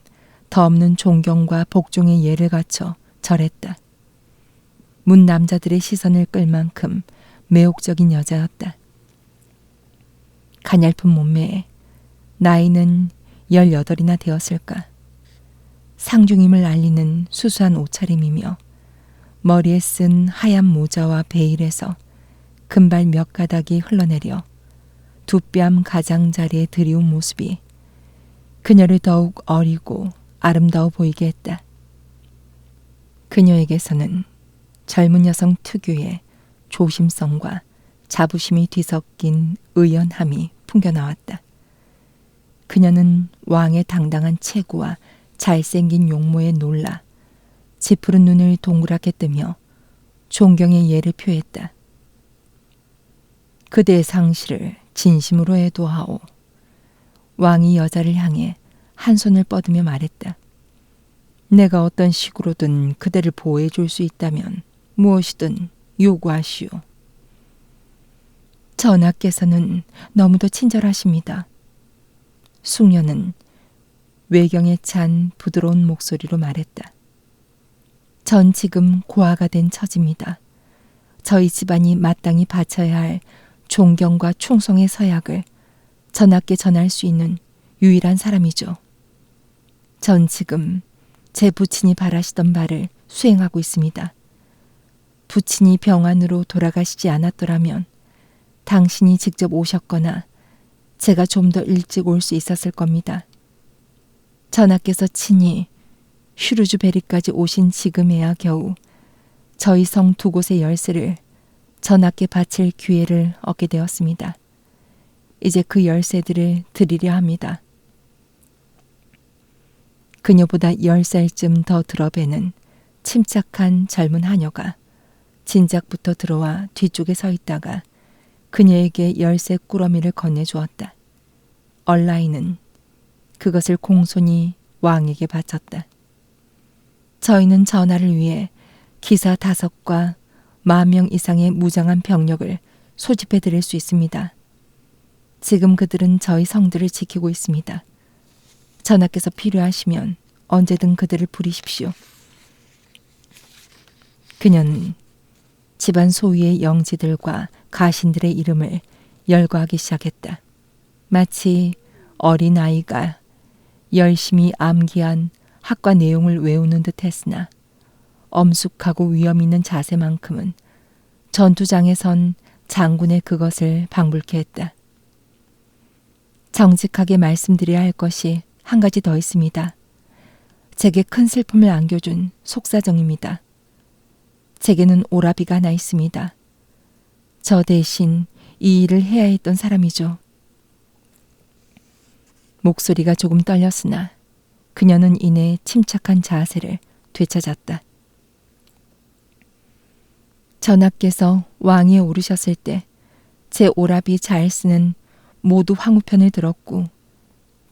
더없는 존경과 복종의 예를 갖춰 절했다. 문 남자들의 시선을 끌 만큼 매혹적인 여자였다. 가냘픈 몸매에 나이는 18이나 되었을까. 상중임을 알리는 수수한 옷차림이며 머리에 쓴 하얀 모자와 베일에서 금발 몇 가닥이 흘러내려 두 뺨 가장자리에 들이운 모습이 그녀를 더욱 어리고 아름다워 보이게 했다. 그녀에게서는 젊은 여성 특유의 조심성과 자부심이 뒤섞인 의연함이 풍겨나왔다. 그녀는 왕의 당당한 체구와 잘생긴 용모에 놀라 지푸른 눈을 동그랗게 뜨며 존경의 예를 표했다. 그대의 상실을 진심으로 애도하오. 왕이 여자를 향해 한 손을 뻗으며 말했다. 내가 어떤 식으로든 그대를 보호해 줄 수 있다면 무엇이든 요구하시오. 전하께서는 너무도 친절하십니다. 숙녀는 외경에 찬 부드러운 목소리로 말했다. 전 지금 고아가 된 처지입니다. 저희 집안이 마땅히 바쳐야 할 존경과 충성의 서약을 전하께 전할 수 있는 유일한 사람이죠. 전 지금 제 부친이 바라시던 바를 수행하고 있습니다. 부친이 병환으로 돌아가시지 않았더라면 당신이 직접 오셨거나 제가 좀 더 일찍 올 수 있었을 겁니다. 전하께서 친히 슈루즈베리까지 오신 지금에야 겨우 저희 성 두 곳의 열쇠를 전하께 바칠 기회를 얻게 되었습니다. 이제 그 열쇠들을 드리려 합니다. 그녀보다 10살쯤 더 들어배는 침착한 젊은 하녀가 진작부터 들어와 뒤쪽에 서 있다가 그녀에게 열쇠 꾸러미를 건네주었다. 얼라이는 그것을 공손히 왕에게 바쳤다. 저희는 전하를 위해 기사 5과 10,000명 이상의 무장한 병력을 소집해 드릴 수 있습니다. 지금 그들은 저희 성들을 지키고 있습니다. 전하께서 필요하시면 언제든 그들을 부리십시오. 그녀는 집안 소위의 영지들과 가신들의 이름을 열거하기 시작했다. 마치 어린아이가 열심히 암기한 학과 내용을 외우는 듯 했으나 엄숙하고 위험 있는 자세만큼은 전투장에선 장군의 그것을 방불케 했다. 정직하게 말씀드려야 할 것이 한 가지 더 있습니다. 제게 큰 슬픔을 안겨준 속사정입니다. 제게는 오라비가 하나 있습니다. 저 대신 이 일을 해야 했던 사람이죠. 목소리가 조금 떨렸으나 그녀는 이내 침착한 자세를 되찾았다. 전하께서 왕위에 오르셨을 때 제 오라비 자엘스는 모두 황후편을 들었고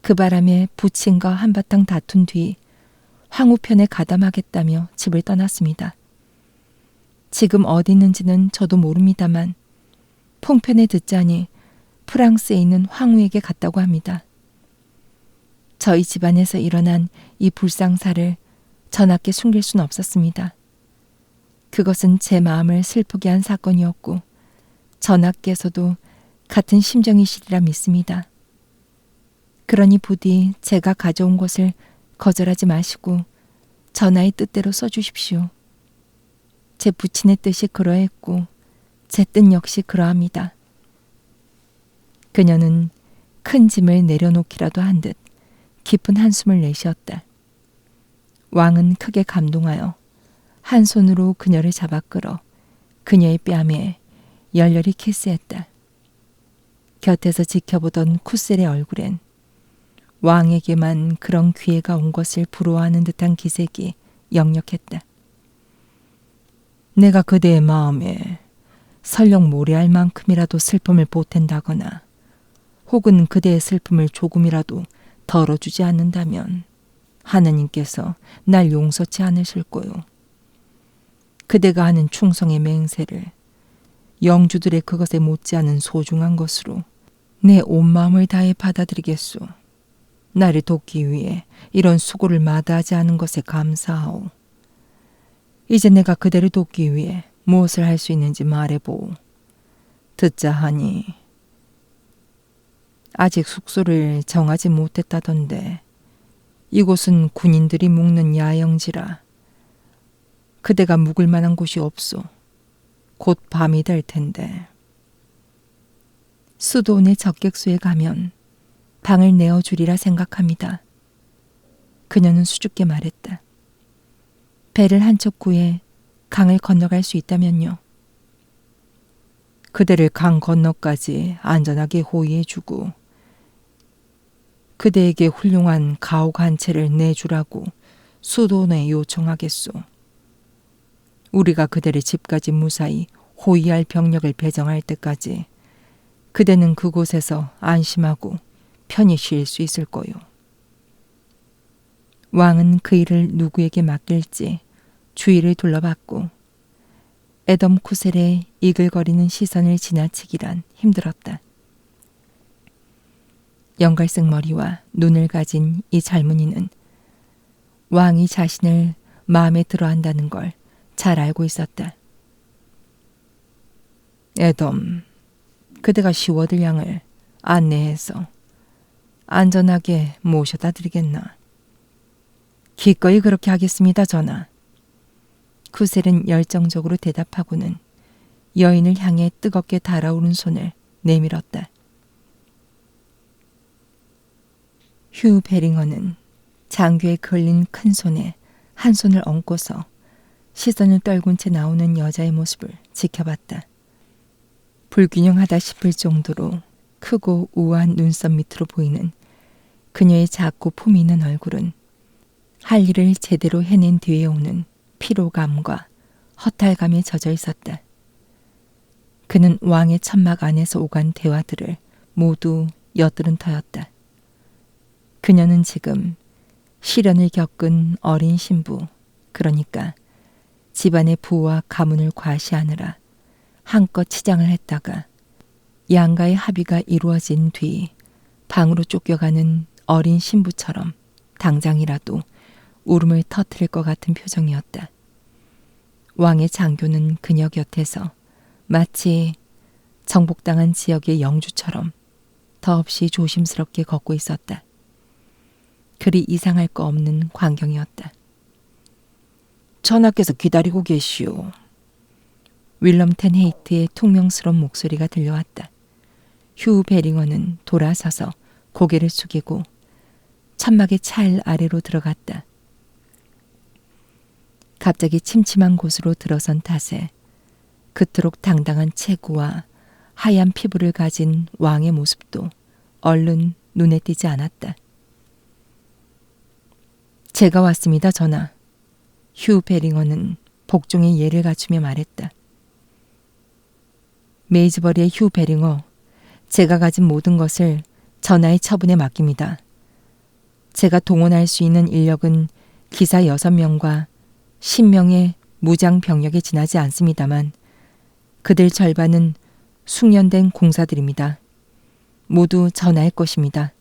그 바람에 부친과 한바탕 다툰 뒤 황후편에 가담하겠다며 집을 떠났습니다. 지금 어디 있는지는 저도 모릅니다만 풍편에 듣자니 프랑스에 있는 황후에게 갔다고 합니다. 저희 집안에서 일어난 이 불상사를 전하께 숨길 수는 없었습니다. 그것은 제 마음을 슬프게 한 사건이었고 전하께서도 같은 심정이시리라 믿습니다. 그러니 부디 제가 가져온 것을 거절하지 마시고 전하의 뜻대로 써주십시오. 제 부친의 뜻이 그러했고 제 뜻 역시 그러합니다. 그녀는 큰 짐을 내려놓기라도 한 듯 깊은 한숨을 내쉬었다. 왕은 크게 감동하여 한 손으로 그녀를 잡아 끌어 그녀의 뺨에 열렬히 키스했다. 곁에서 지켜보던 쿠셀의 얼굴엔 왕에게만 그런 기회가 온 것을 부러워하는 듯한 기색이 역력했다. 내가 그대의 마음에 설령 모래알 만큼이라도 슬픔을 보탠다거나 혹은 그대의 슬픔을 조금이라도 덜어주지 않는다면 하느님께서 날 용서치 않으실 거요. 그대가 하는 충성의 맹세를 영주들의 그것에 못지않은 소중한 것으로 내 온 마음을 다해 받아들이겠소. 나를 돕기 위해 이런 수고를 마다하지 않은 것에 감사하오. 이제 내가 그대를 돕기 위해 무엇을 할 수 있는지 말해보오. 듣자 하니 아직 숙소를 정하지 못했다던데 이곳은 군인들이 묵는 야영지라 그대가 묵을 만한 곳이 없소. 곧 밤이 될 텐데. 수도원의 적객소에 가면 방을 내어주리라 생각합니다. 그녀는 수줍게 말했다. 배를 한 척 구해 강을 건너갈 수 있다면요. 그대를 강 건너까지 안전하게 호위해주고 그대에게 훌륭한 가옥 한 채를 내주라고 수도원에 요청하겠소. 우리가 그대를 집까지 무사히 호위할 병력을 배정할 때까지 그대는 그곳에서 안심하고 편히 쉴 수 있을 거요. 왕은 그 일을 누구에게 맡길지 주위를 둘러봤고 에덤 쿠셀의 이글거리는 시선을 지나치기란 힘들었다. 연갈색 머리와 눈을 가진 이 젊은이는 왕이 자신을 마음에 들어한다는 걸 잘 알고 있었다. 에덤, 그대가 시워들 양을 안내해서 안전하게 모셔다 드리겠나. 기꺼이 그렇게 하겠습니다, 전하. 쿠셀은 열정적으로 대답하고는 여인을 향해 뜨겁게 달아오른 손을 내밀었다. 휴 베링어는 장교에 걸린 큰 손에 한 손을 얹고서 시선을 떨군 채 나오는 여자의 모습을 지켜봤다. 불균형하다 싶을 정도로 크고 우아한 눈썹 밑으로 보이는 그녀의 작고 품이 있는 얼굴은 할 일을 제대로 해낸 뒤에 오는 피로감과 허탈감에 젖어 있었다. 그는 왕의 천막 안에서 오간 대화들을 모두 엿들은 터였다. 그녀는 지금 시련을 겪은 어린 신부, 그러니까 집안의 부와 가문을 과시하느라 한껏 치장을 했다가 양가의 합의가 이루어진 뒤 방으로 쫓겨가는 어린 신부처럼 당장이라도 울음을 터뜨릴 것 같은 표정이었다. 왕의 장교는 그녀 곁에서 마치 정복당한 지역의 영주처럼 더없이 조심스럽게 걷고 있었다. 그리 이상할 거 없는 광경이었다. 전하께서 기다리고 계시오. 윌럼 텐 헤이트의 퉁명스러운 목소리가 들려왔다. 휴 베링어는 돌아서서 고개를 숙이고 천막의 찰 아래로 들어갔다. 갑자기 침침한 곳으로 들어선 탓에 그토록 당당한 체구와 하얀 피부를 가진 왕의 모습도 얼른 눈에 띄지 않았다. 제가 왔습니다, 전하. 휴 베링어는 복종의 예를 갖추며 말했다. 메이즈버리의 휴 베링어, 제가 가진 모든 것을 전하의 처분에 맡깁니다. 제가 동원할 수 있는 인력은 기사 6명과 10명의 무장 병력에 지나지 않습니다만 그들 절반은 숙련된 공사들입니다. 모두 전하의 것입니다.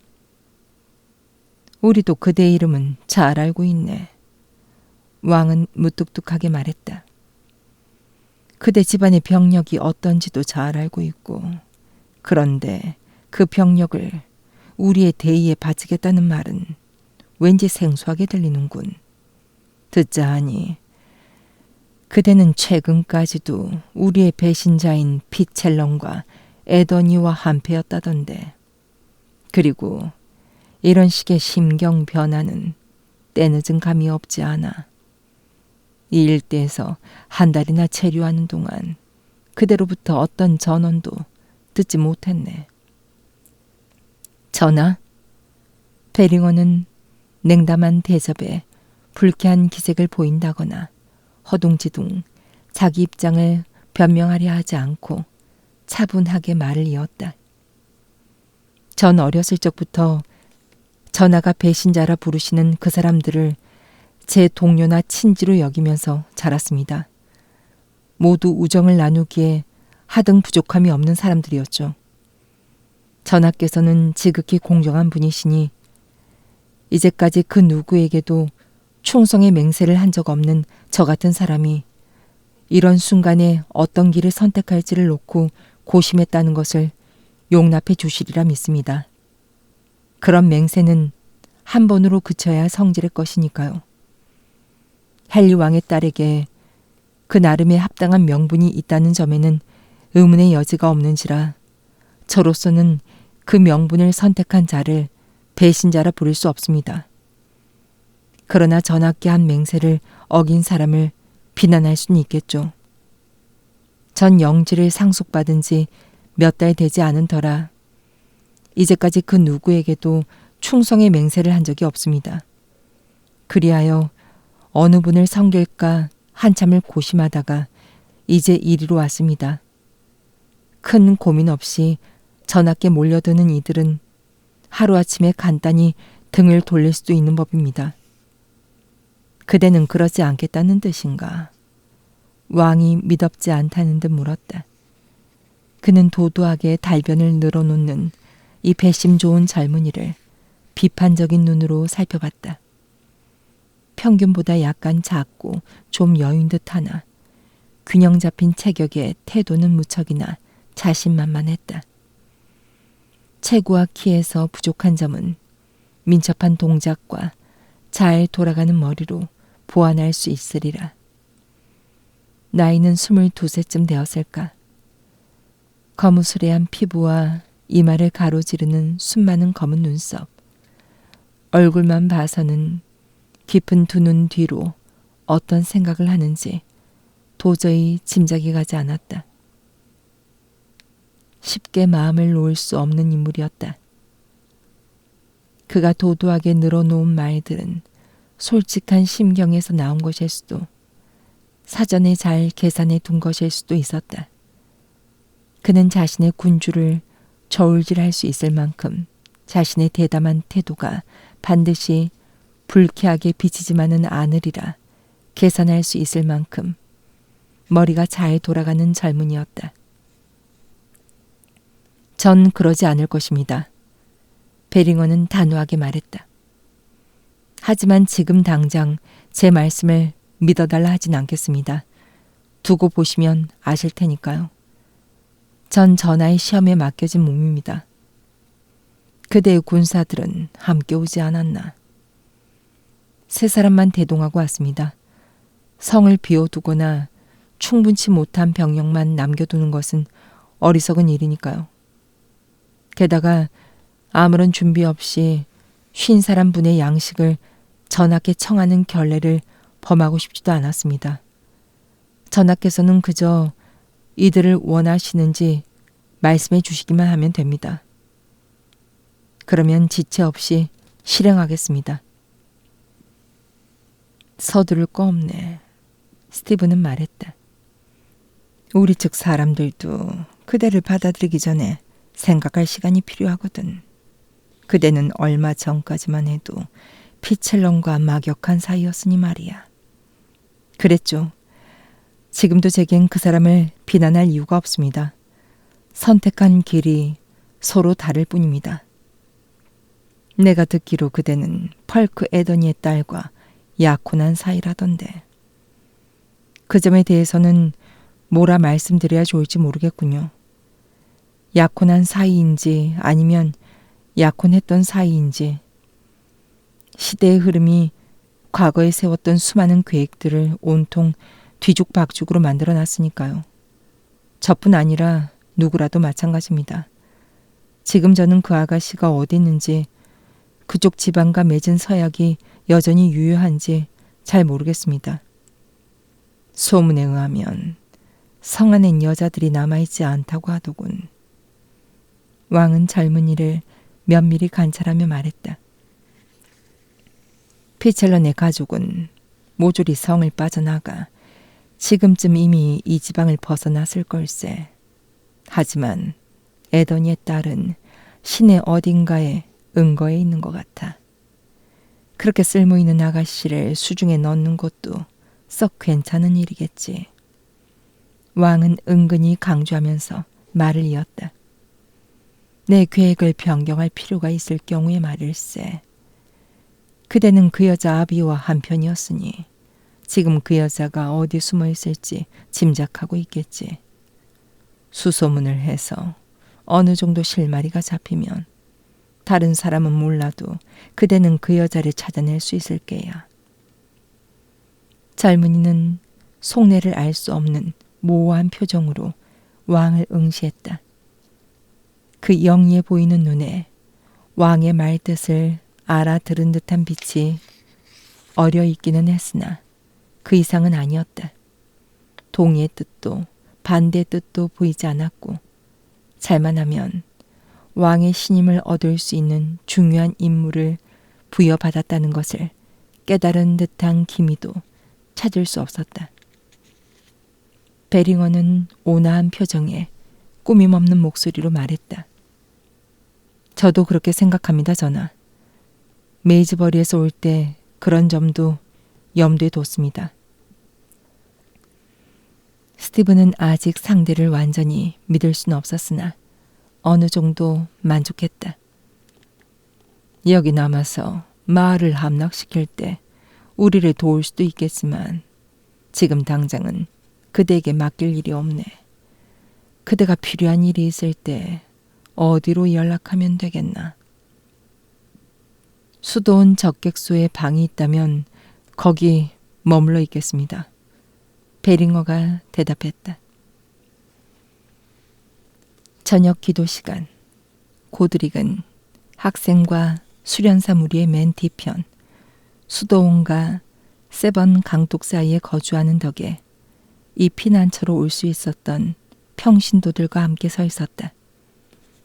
우리도 그대의 이름은 잘 알고 있네. 왕은 무뚝뚝하게 말했다. 그대 집안의 병력이 어떤지도 잘 알고 있고, 그런데 그 병력을 우리의 대의에 바치겠다는 말은 왠지 생소하게 들리는군. 듣자 하니 그대는 최근까지도 우리의 배신자인 피첼런과 에더니와 한패였다던데. 그리고 이런 식의 심경 변화는 때늦은 감이 없지 않아. 이 일대에서 한 달이나 체류하는 동안 그대로부터 어떤 전언도 듣지 못했네. 전하, 베링어는 냉담한 대접에 불쾌한 기색을 보인다거나 허둥지둥 자기 입장을 변명하려 하지 않고 차분하게 말을 이었다. 전 어렸을 적부터 전하가 배신자라 부르시는 그 사람들을 제 동료나 친지로 여기면서 자랐습니다. 모두 우정을 나누기에 하등 부족함이 없는 사람들이었죠. 전하께서는 지극히 공정한 분이시니 이제까지 그 누구에게도 충성의 맹세를 한 적 없는 저 같은 사람이 이런 순간에 어떤 길을 선택할지를 놓고 고심했다는 것을 용납해 주시리라 믿습니다. 그런 맹세는 한 번으로 그쳐야 성질의 것이니까요. 헨리 왕의 딸에게 그 나름의 합당한 명분이 있다는 점에는 의문의 여지가 없는지라 저로서는 그 명분을 선택한 자를 배신자라 부를 수 없습니다. 그러나 전하께 한 맹세를 어긴 사람을 비난할 수는 있겠죠. 전 영지를 상속받은 지 몇 달 되지 않은 터라 이제까지 그 누구에게도 충성의 맹세를 한 적이 없습니다. 그리하여 어느 분을 섬길까 한참을 고심하다가 이제 이리로 왔습니다. 큰 고민 없이 전하께 몰려드는 이들은 하루아침에 간단히 등을 돌릴 수도 있는 법입니다. 그대는 그러지 않겠다는 뜻인가? 왕이 미덥지 않다는 듯 물었다. 그는 도도하게 달변을 늘어놓는 이 배심 좋은 젊은이를 비판적인 눈으로 살펴봤다. 평균보다 약간 작고 좀 여인 듯하나 균형 잡힌 체격에 태도는 무척이나 자신만만했다. 체구와 키에서 부족한 점은 민첩한 동작과 잘 돌아가는 머리로 보완할 수 있으리라. 나이는 22세쯤 되었을까. 거무스레한 피부와 이마를 가로지르는 순많은 검은 눈썹. 얼굴만 봐서는 깊은 두 눈 뒤로 어떤 생각을 하는지 도저히 짐작이 가지 않았다. 쉽게 마음을 놓을 수 없는 인물이었다. 그가 도도하게 늘어놓은 말들은 솔직한 심경에서 나온 것일 수도, 사전에 잘 계산해 둔 것일 수도 있었다. 그는 자신의 군주를 저울질할 수 있을 만큼 자신의 대담한 태도가 반드시 불쾌하게 비치지만은 않으리라 계산할 수 있을 만큼 머리가 잘 돌아가는 젊은이였다. 전 그러지 않을 것입니다. 베링어는 단호하게 말했다. 하지만 지금 당장 제 말씀을 믿어달라 하진 않겠습니다. 두고 보시면 아실 테니까요. 전 전하의 시험에 맡겨진 몸입니다. 그대의 군사들은 함께 오지 않았나. 세 사람만 대동하고 왔습니다. 성을 비워두거나 충분치 못한 병력만 남겨두는 것은 어리석은 일이니까요. 게다가 아무런 준비 없이 50사람분의 양식을 전하께 청하는 결례를 범하고 싶지도 않았습니다. 전하께서는 그저 이들을 원하시는지 말씀해 주시기만 하면 됩니다. 그러면 지체 없이 실행하겠습니다. 서두를 거 없네. 스티브는 말했다. 우리 측 사람들도 그대를 받아들이기 전에 생각할 시간이 필요하거든. 그대는 얼마 전까지만 해도 피첼론과 막역한 사이였으니 말이야. 그랬죠. 지금도 제겐 그 사람을 비난할 이유가 없습니다. 선택한 길이 서로 다를 뿐입니다. 내가 듣기로 그대는 펄크 에더니의 딸과 약혼한 사이라던데. 그 점에 대해서는 뭐라 말씀드려야 좋을지 모르겠군요. 약혼한 사이인지 아니면 약혼했던 사이인지 시대의 흐름이 과거에 세웠던 수많은 계획들을 온통 뒤죽박죽으로 만들어놨으니까요. 저뿐 아니라 누구라도 마찬가지입니다. 지금 저는 그 아가씨가 어디 있는지 그쪽 지방과 맺은 서약이 여전히 유효한지 잘 모르겠습니다. 소문에 의하면 성 안엔 여자들이 남아있지 않다고 하더군. 왕은 젊은이를 면밀히 관찰하며 말했다. 피첼런의 가족은 모조리 성을 빠져나가 지금쯤 이미 이 지방을 벗어났을 걸세. 하지만 에더니의 딸은 시내 어딘가에 은거해 있는 것 같아. 그렇게 쓸모있는 아가씨를 수중에 넣는 것도 썩 괜찮은 일이겠지. 왕은 은근히 강조하면서 말을 이었다. 내 계획을 변경할 필요가 있을 경우에 말일세. 그대는 그 여자 아비와 한편이었으니 지금 그 여자가 어디 숨어 있을지 짐작하고 있겠지. 수소문을 해서 어느 정도 실마리가 잡히면 다른 사람은 몰라도 그대는 그 여자를 찾아낼 수 있을 게야. 젊은이는 속내를 알 수 없는 모호한 표정으로 왕을 응시했다. 그 영리해 보이는 눈에 왕의 말뜻을 알아들은 듯한 빛이 어려 있기는 했으나 그 이상은 아니었다. 동의의 뜻도 반대의 뜻도 보이지 않았고 잘만 하면 왕의 신임을 얻을 수 있는 중요한 임무를 부여받았다는 것을 깨달은 듯한 기미도 찾을 수 없었다. 베링어는 온화한 표정에 꾸밈없는 목소리로 말했다. 저도 그렇게 생각합니다, 전하. 메이즈버리에서 올 때 그런 점도 염두에 뒀습니다. 스티브는 아직 상대를 완전히 믿을 수는 없었으나 어느 정도 만족했다. 여기 남아서 마을을 함락시킬 때 우리를 도울 수도 있겠지만 지금 당장은 그대에게 맡길 일이 없네. 그대가 필요한 일이 있을 때 어디로 연락하면 되겠나. 수도원 적객소에 방이 있다면 거기 머물러 있겠습니다. 베링어가 대답했다. 저녁 기도 시간. 고드릭은 학생과 수련사 무리의 맨 뒤편 수도원과 세번 강둑 사이에 거주하는 덕에 이 피난처로 올 수 있었던 평신도들과 함께 서 있었다.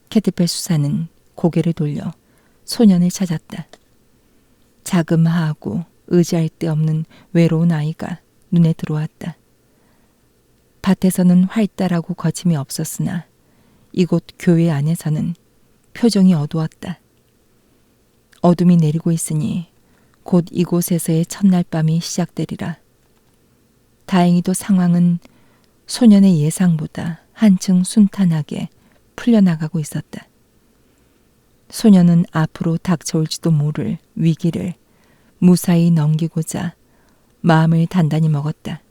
캐트펠 수사는 고개를 돌려 소년을 찾았다. 자그마하고 의지할 데 없는 외로운 아이가 눈에 들어왔다. 밭에서는 활달하고 거침이 없었으나 이곳 교회 안에서는 표정이 어두웠다. 어둠이 내리고 있으니 곧 이곳에서의 첫날 밤이 시작되리라. 다행히도 상황은 소년의 예상보다 한층 순탄하게 풀려나가고 있었다. 소년은 앞으로 닥쳐올지도 모를 위기를 무사히 넘기고자 마음을 단단히 먹었다.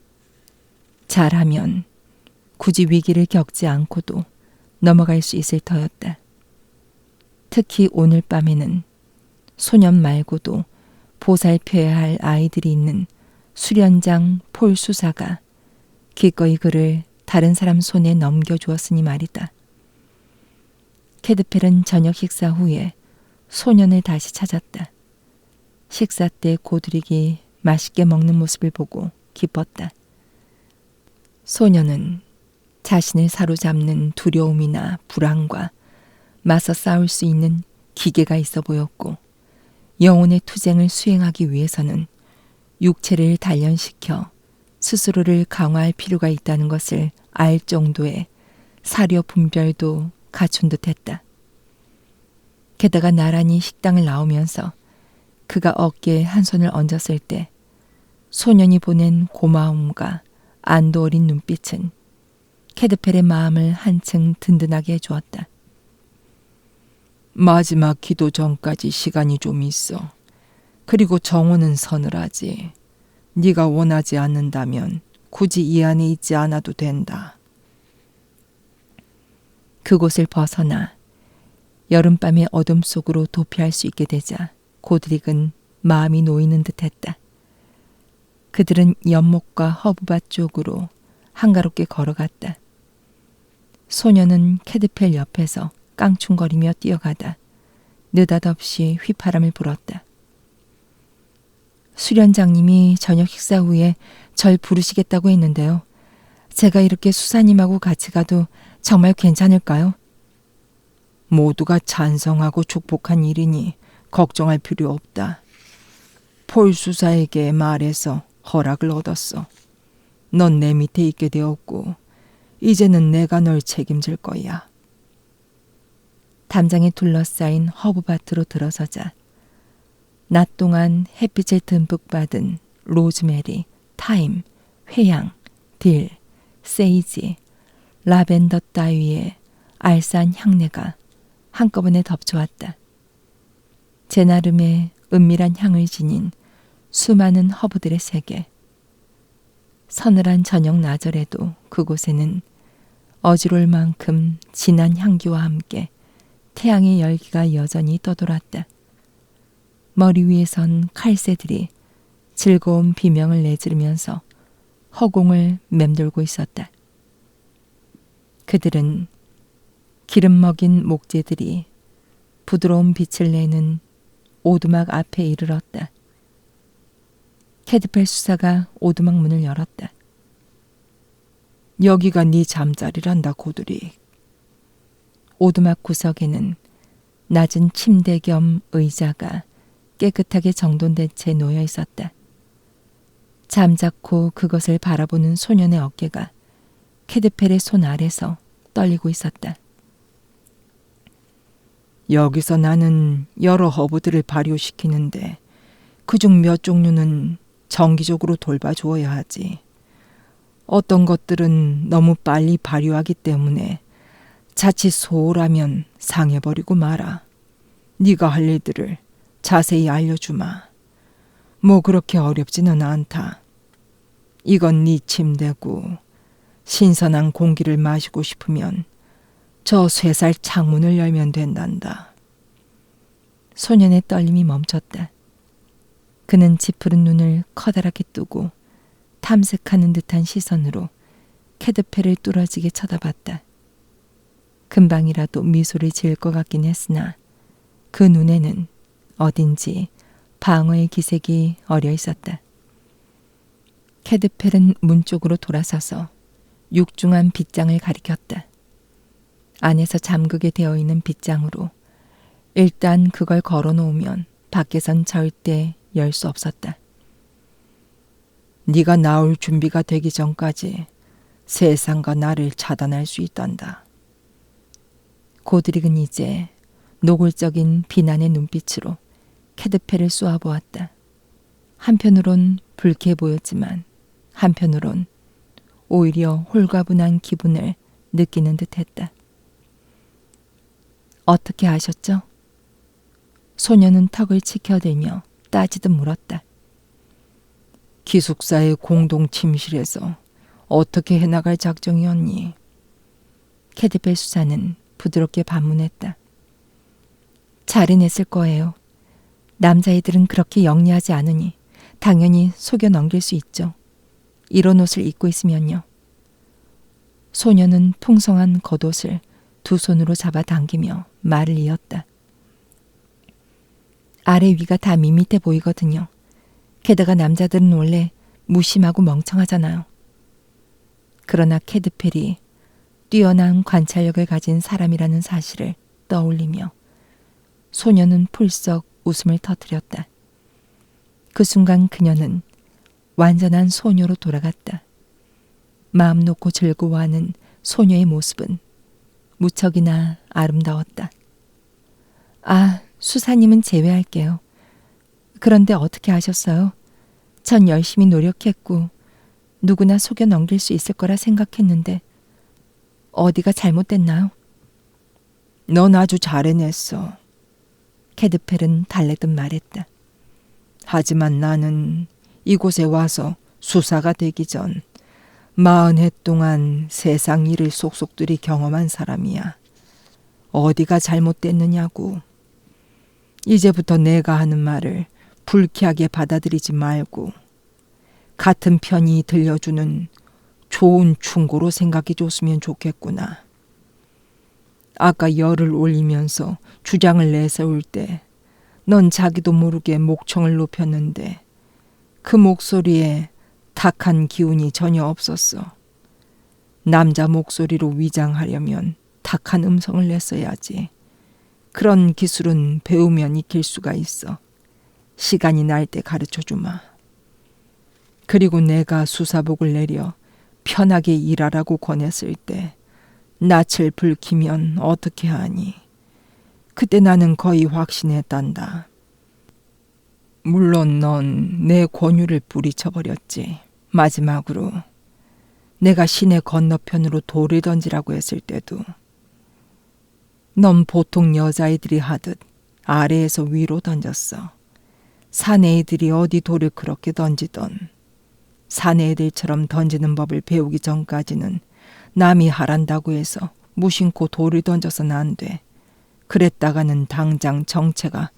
잘하면 굳이 위기를 겪지 않고도 넘어갈 수 있을 터였다. 특히 오늘 밤에는 소년 말고도 보살펴야 할 아이들이 있는 수련장 폴 수사가 기꺼이 그를 다른 사람 손에 넘겨주었으니 말이다. 캐드펠은 저녁 식사 후에 소년을 다시 찾았다. 식사 때 고드릭이 맛있게 먹는 모습을 보고 기뻤다. 소년은 자신을 사로잡는 두려움이나 불안과 맞서 싸울 수 있는 기계가 있어 보였고 영혼의 투쟁을 수행하기 위해서는 육체를 단련시켜 스스로를 강화할 필요가 있다는 것을 알 정도의 사려 분별도 갖춘 듯했다. 게다가 나란히 식당을 나오면서 그가 어깨에 한 손을 얹었을 때 소년이 보낸 고마움과 안도 어린 눈빛은 캐드펠의 마음을 한층 든든하게 해주었다. 마지막 기도 전까지 시간이 좀 있어. 그리고 정오는 서늘하지. 네가 원하지 않는다면 굳이 이 안에 있지 않아도 된다. 그곳을 벗어나 여름밤의 어둠 속으로 도피할 수 있게 되자 고드릭은 마음이 놓이는 듯했다. 그들은 연못과 허브밭 쪽으로 한가롭게 걸어갔다. 소년은 캐드펠 옆에서 깡충거리며 뛰어가다 느닷없이 휘파람을 불었다. 수련장님이 저녁 식사 후에 절 부르시겠다고 했는데요. 제가 이렇게 수사님하고 같이 가도 정말 괜찮을까요? 모두가 찬성하고 축복한 일이니 걱정할 필요 없다. 폴 수사에게 말해서 허락을 얻었어. 넌 내 밑에 있게 되었고 이제는 내가 널 책임질 거야. 담장에 둘러싸인 허브밭으로 들어서자 낮 동안 햇빛을 듬뿍 받은 로즈메리, 타임, 회양, 딜, 세이지, 라벤더 따위의 알싸한 향내가 한꺼번에 덮쳐왔다. 제 나름의 은밀한 향을 지닌 수많은 허브들의 세계. 서늘한 저녁 나절에도 그곳에는 어지러울 만큼 진한 향기와 함께 태양의 열기가 여전히 떠돌았다. 머리 위에선 칼새들이 즐거운 비명을 내지르면서 허공을 맴돌고 있었다. 그들은 기름 먹인 목재들이 부드러운 빛을 내는 오두막 앞에 이르렀다. 캐드펠 수사가 오두막 문을 열었다. 여기가 네 잠자리란다, 고드릭. 오두막 구석에는 낮은 침대 겸 의자가 깨끗하게 정돈된 채 놓여 있었다. 잠자코 그것을 바라보는 소년의 어깨가 캐드펠의 손 아래서 떨리고 있었다. 여기서 나는 여러 허브들을 발효시키는데 그중 몇 종류는 정기적으로 돌봐주어야 하지. 어떤 것들은 너무 빨리 발효하기 때문에 자칫 소홀하면 상해버리고 말아. 네가 할 일들을 자세히 알려주마. 뭐 그렇게 어렵지는 않다. 이건 네 침대고 신선한 공기를 마시고 싶으면 저 쇠살 창문을 열면 된단다. 소년의 떨림이 멈췄다. 그는 짙푸른 눈을 커다랗게 뜨고 탐색하는 듯한 시선으로 캐드펠을 뚫어지게 쳐다봤다. 금방이라도 미소를 지을 것 같긴 했으나 그 눈에는 어딘지 방어의 기색이 어려 있었다. 캐드펠은 문 쪽으로 돌아서서 육중한 빗장을 가리켰다. 안에서 잠그게 되어 있는 빗장으로 일단 그걸 걸어놓으면 밖에선 절대 열 수 없었다. 네가 나올 준비가 되기 전까지 세상과 나를 차단할 수 있단다. 고드릭은 이제 노골적인 비난의 눈빛으로 캐드펠을 쏘아보았다. 한편으론 불쾌해 보였지만 한편으론 오히려 홀가분한 기분을 느끼는 듯했다. 어떻게 아셨죠? 소녀는 턱을 치켜들며 따지듯 물었다. 기숙사의 공동 침실에서 어떻게 해나갈 작정이었니? 캐드펠 수사는 부드럽게 반문했다. 잘은 했을 거예요. 남자애들은 그렇게 영리하지 않으니 당연히 속여 넘길 수 있죠. 이런 옷을 입고 있으면요. 소녀는 풍성한 겉옷을 두 손으로 잡아당기며 말을 이었다. 아래 위가 다 밋밋해 보이거든요. 게다가 남자들은 원래 무심하고 멍청하잖아요. 그러나 캐드펠이 뛰어난 관찰력을 가진 사람이라는 사실을 떠올리며 소녀는 풀썩 웃음을 터뜨렸다. 그 순간 그녀는 완전한 소녀로 돌아갔다. 마음 놓고 즐거워하는 소녀의 모습은 무척이나 아름다웠다. 아, 수사님은 제외할게요. 그런데 어떻게 아셨어요? 전 열심히 노력했고 누구나 속여 넘길 수 있을 거라 생각했는데 어디가 잘못됐나요? 넌 아주 잘 해냈어. 캐드펠은 달래듯 말했다. 하지만 나는 이곳에 와서 수사가 되기 전 40해 동안 세상 일을 속속들이 경험한 사람이야. 어디가 잘못됐느냐고. 이제부터 내가 하는 말을 불쾌하게 받아들이지 말고 같은 편이 들려주는 좋은 충고로 생각해 줬으면 좋겠구나. 아까 열을 올리면서 주장을 내세울 때 넌 자기도 모르게 목청을 높였는데 그 목소리에 탁한 기운이 전혀 없었어. 남자 목소리로 위장하려면 탁한 음성을 냈어야지. 그런 기술은 배우면 익힐 수가 있어. 시간이 날 때 가르쳐주마. 그리고 내가 수사복을 내려 편하게 일하라고 권했을 때 낯을 붉히면 어떻게 하니? 그때 나는 거의 확신했단다. 물론 넌 내 권유를 뿌리쳐버렸지. 마지막으로 내가 시내 건너편으로 돌을 던지라고 했을 때도 넌 보통 여자애들이 하듯 아래에서 위로 던졌어. 사내애들이 어디 돌을 그렇게 던지던. 사내애들처럼 던지는 법을 배우기 전까지는 남이 하란다고 해서 무심코 돌을 던져서는 안 돼. 그랬다가는 당장 정체가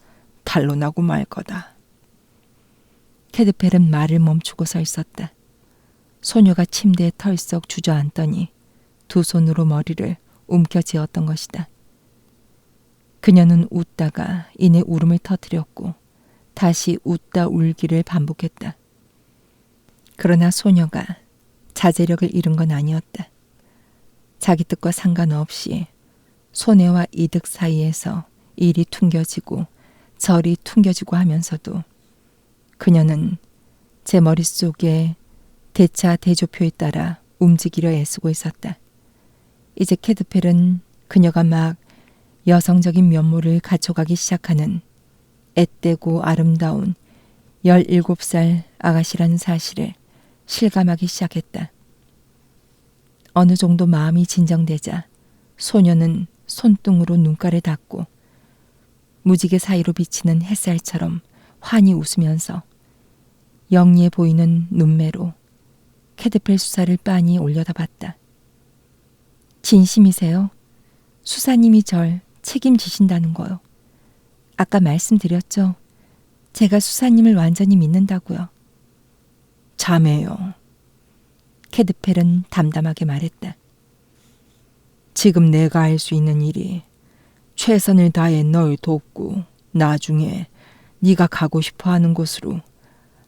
탄로나고 말 거다. 캐드펠은 말을 멈추고 서 있었다. 소녀가 침대에 털썩 주저앉더니 두 손으로 머리를 움켜쥐었던 것이다. 그녀는 웃다가 이내 울음을 터뜨렸고 다시 웃다 울기를 반복했다. 그러나 소녀가 자제력을 잃은 건 아니었다. 자기 뜻과 상관없이 손해와 이득 사이에서 이리 퉁겨지고 저리 퉁겨지고 하면서도 그녀는 제 머릿속에 대차 대조표에 따라 움직이려 애쓰고 있었다. 이제 캐드펠은 그녀가 막 여성적인 면모를 갖춰가기 시작하는 앳되고 아름다운 17살 아가씨라는 사실을 실감하기 시작했다. 어느 정도 마음이 진정되자 소녀는 손등으로 눈가를 닦고 무지개 사이로 비치는 햇살처럼 환히 웃으면서 영리해 보이는 눈매로 캐드펠 수사를 빤히 올려다봤다. 진심이세요? 수사님이 절 책임지신다는 거요. 아까 말씀드렸죠. 제가 수사님을 완전히 믿는다고요. 자매요. 캐드펠은 담담하게 말했다. 지금 내가 할 수 있는 일이 최선을 다해 널 돕고 나중에 네가 가고 싶어하는 곳으로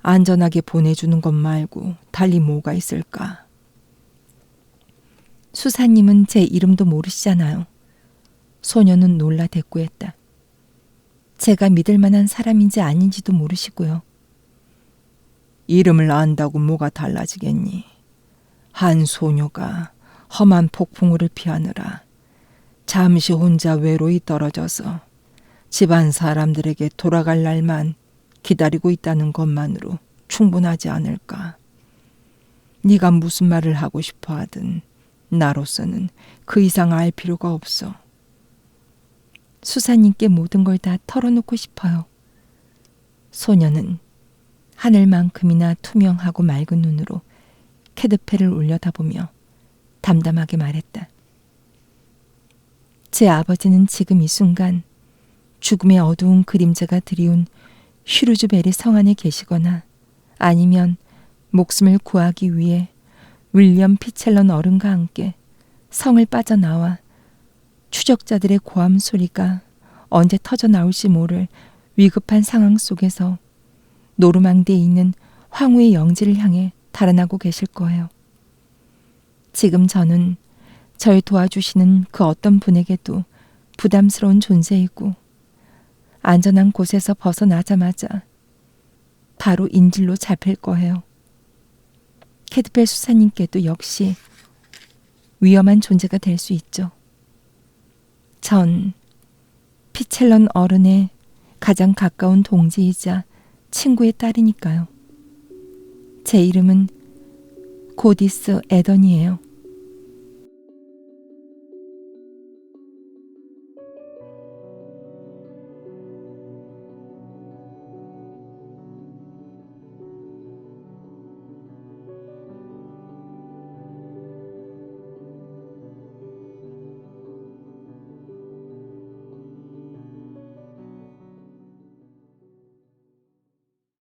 안전하게 보내주는 것 말고 달리 뭐가 있을까? 수사님은 제 이름도 모르시잖아요. 소녀는 놀라 대꾸했다. 제가 믿을 만한 사람인지 아닌지도 모르시고요. 이름을 안다고 뭐가 달라지겠니? 한 소녀가 험한 폭풍우를 피하느라 잠시 혼자 외로이 떨어져서 집안 사람들에게 돌아갈 날만 기다리고 있다는 것만으로 충분하지 않을까. 네가 무슨 말을 하고 싶어 하든 나로서는 그 이상 알 필요가 없어. 수사님께 모든 걸 다 털어놓고 싶어요. 소녀는 하늘만큼이나 투명하고 맑은 눈으로 캐드패를 올려다보며 담담하게 말했다. 제 아버지는 지금 이 순간 죽음의 어두운 그림자가 드리운 슈루즈벨의 성 안에 계시거나 아니면 목숨을 구하기 위해 윌리엄 피첼런 어른과 함께 성을 빠져나와 추적자들의 고함 소리가 언제 터져 나올지 모를 위급한 상황 속에서 노르망디에 있는 황후의 영지를 향해 달아나고 계실 거예요. 지금 저는 절 도와주시는 그 어떤 분에게도 부담스러운 존재이고 안전한 곳에서 벗어나자마자 바로 인질로 잡힐 거예요. 캐드벨 수사님께도 역시 위험한 존재가 될 수 있죠. 전 피첼런 어른의 가장 가까운 동지이자 친구의 딸이니까요. 제 이름은 고디스 에던이에요.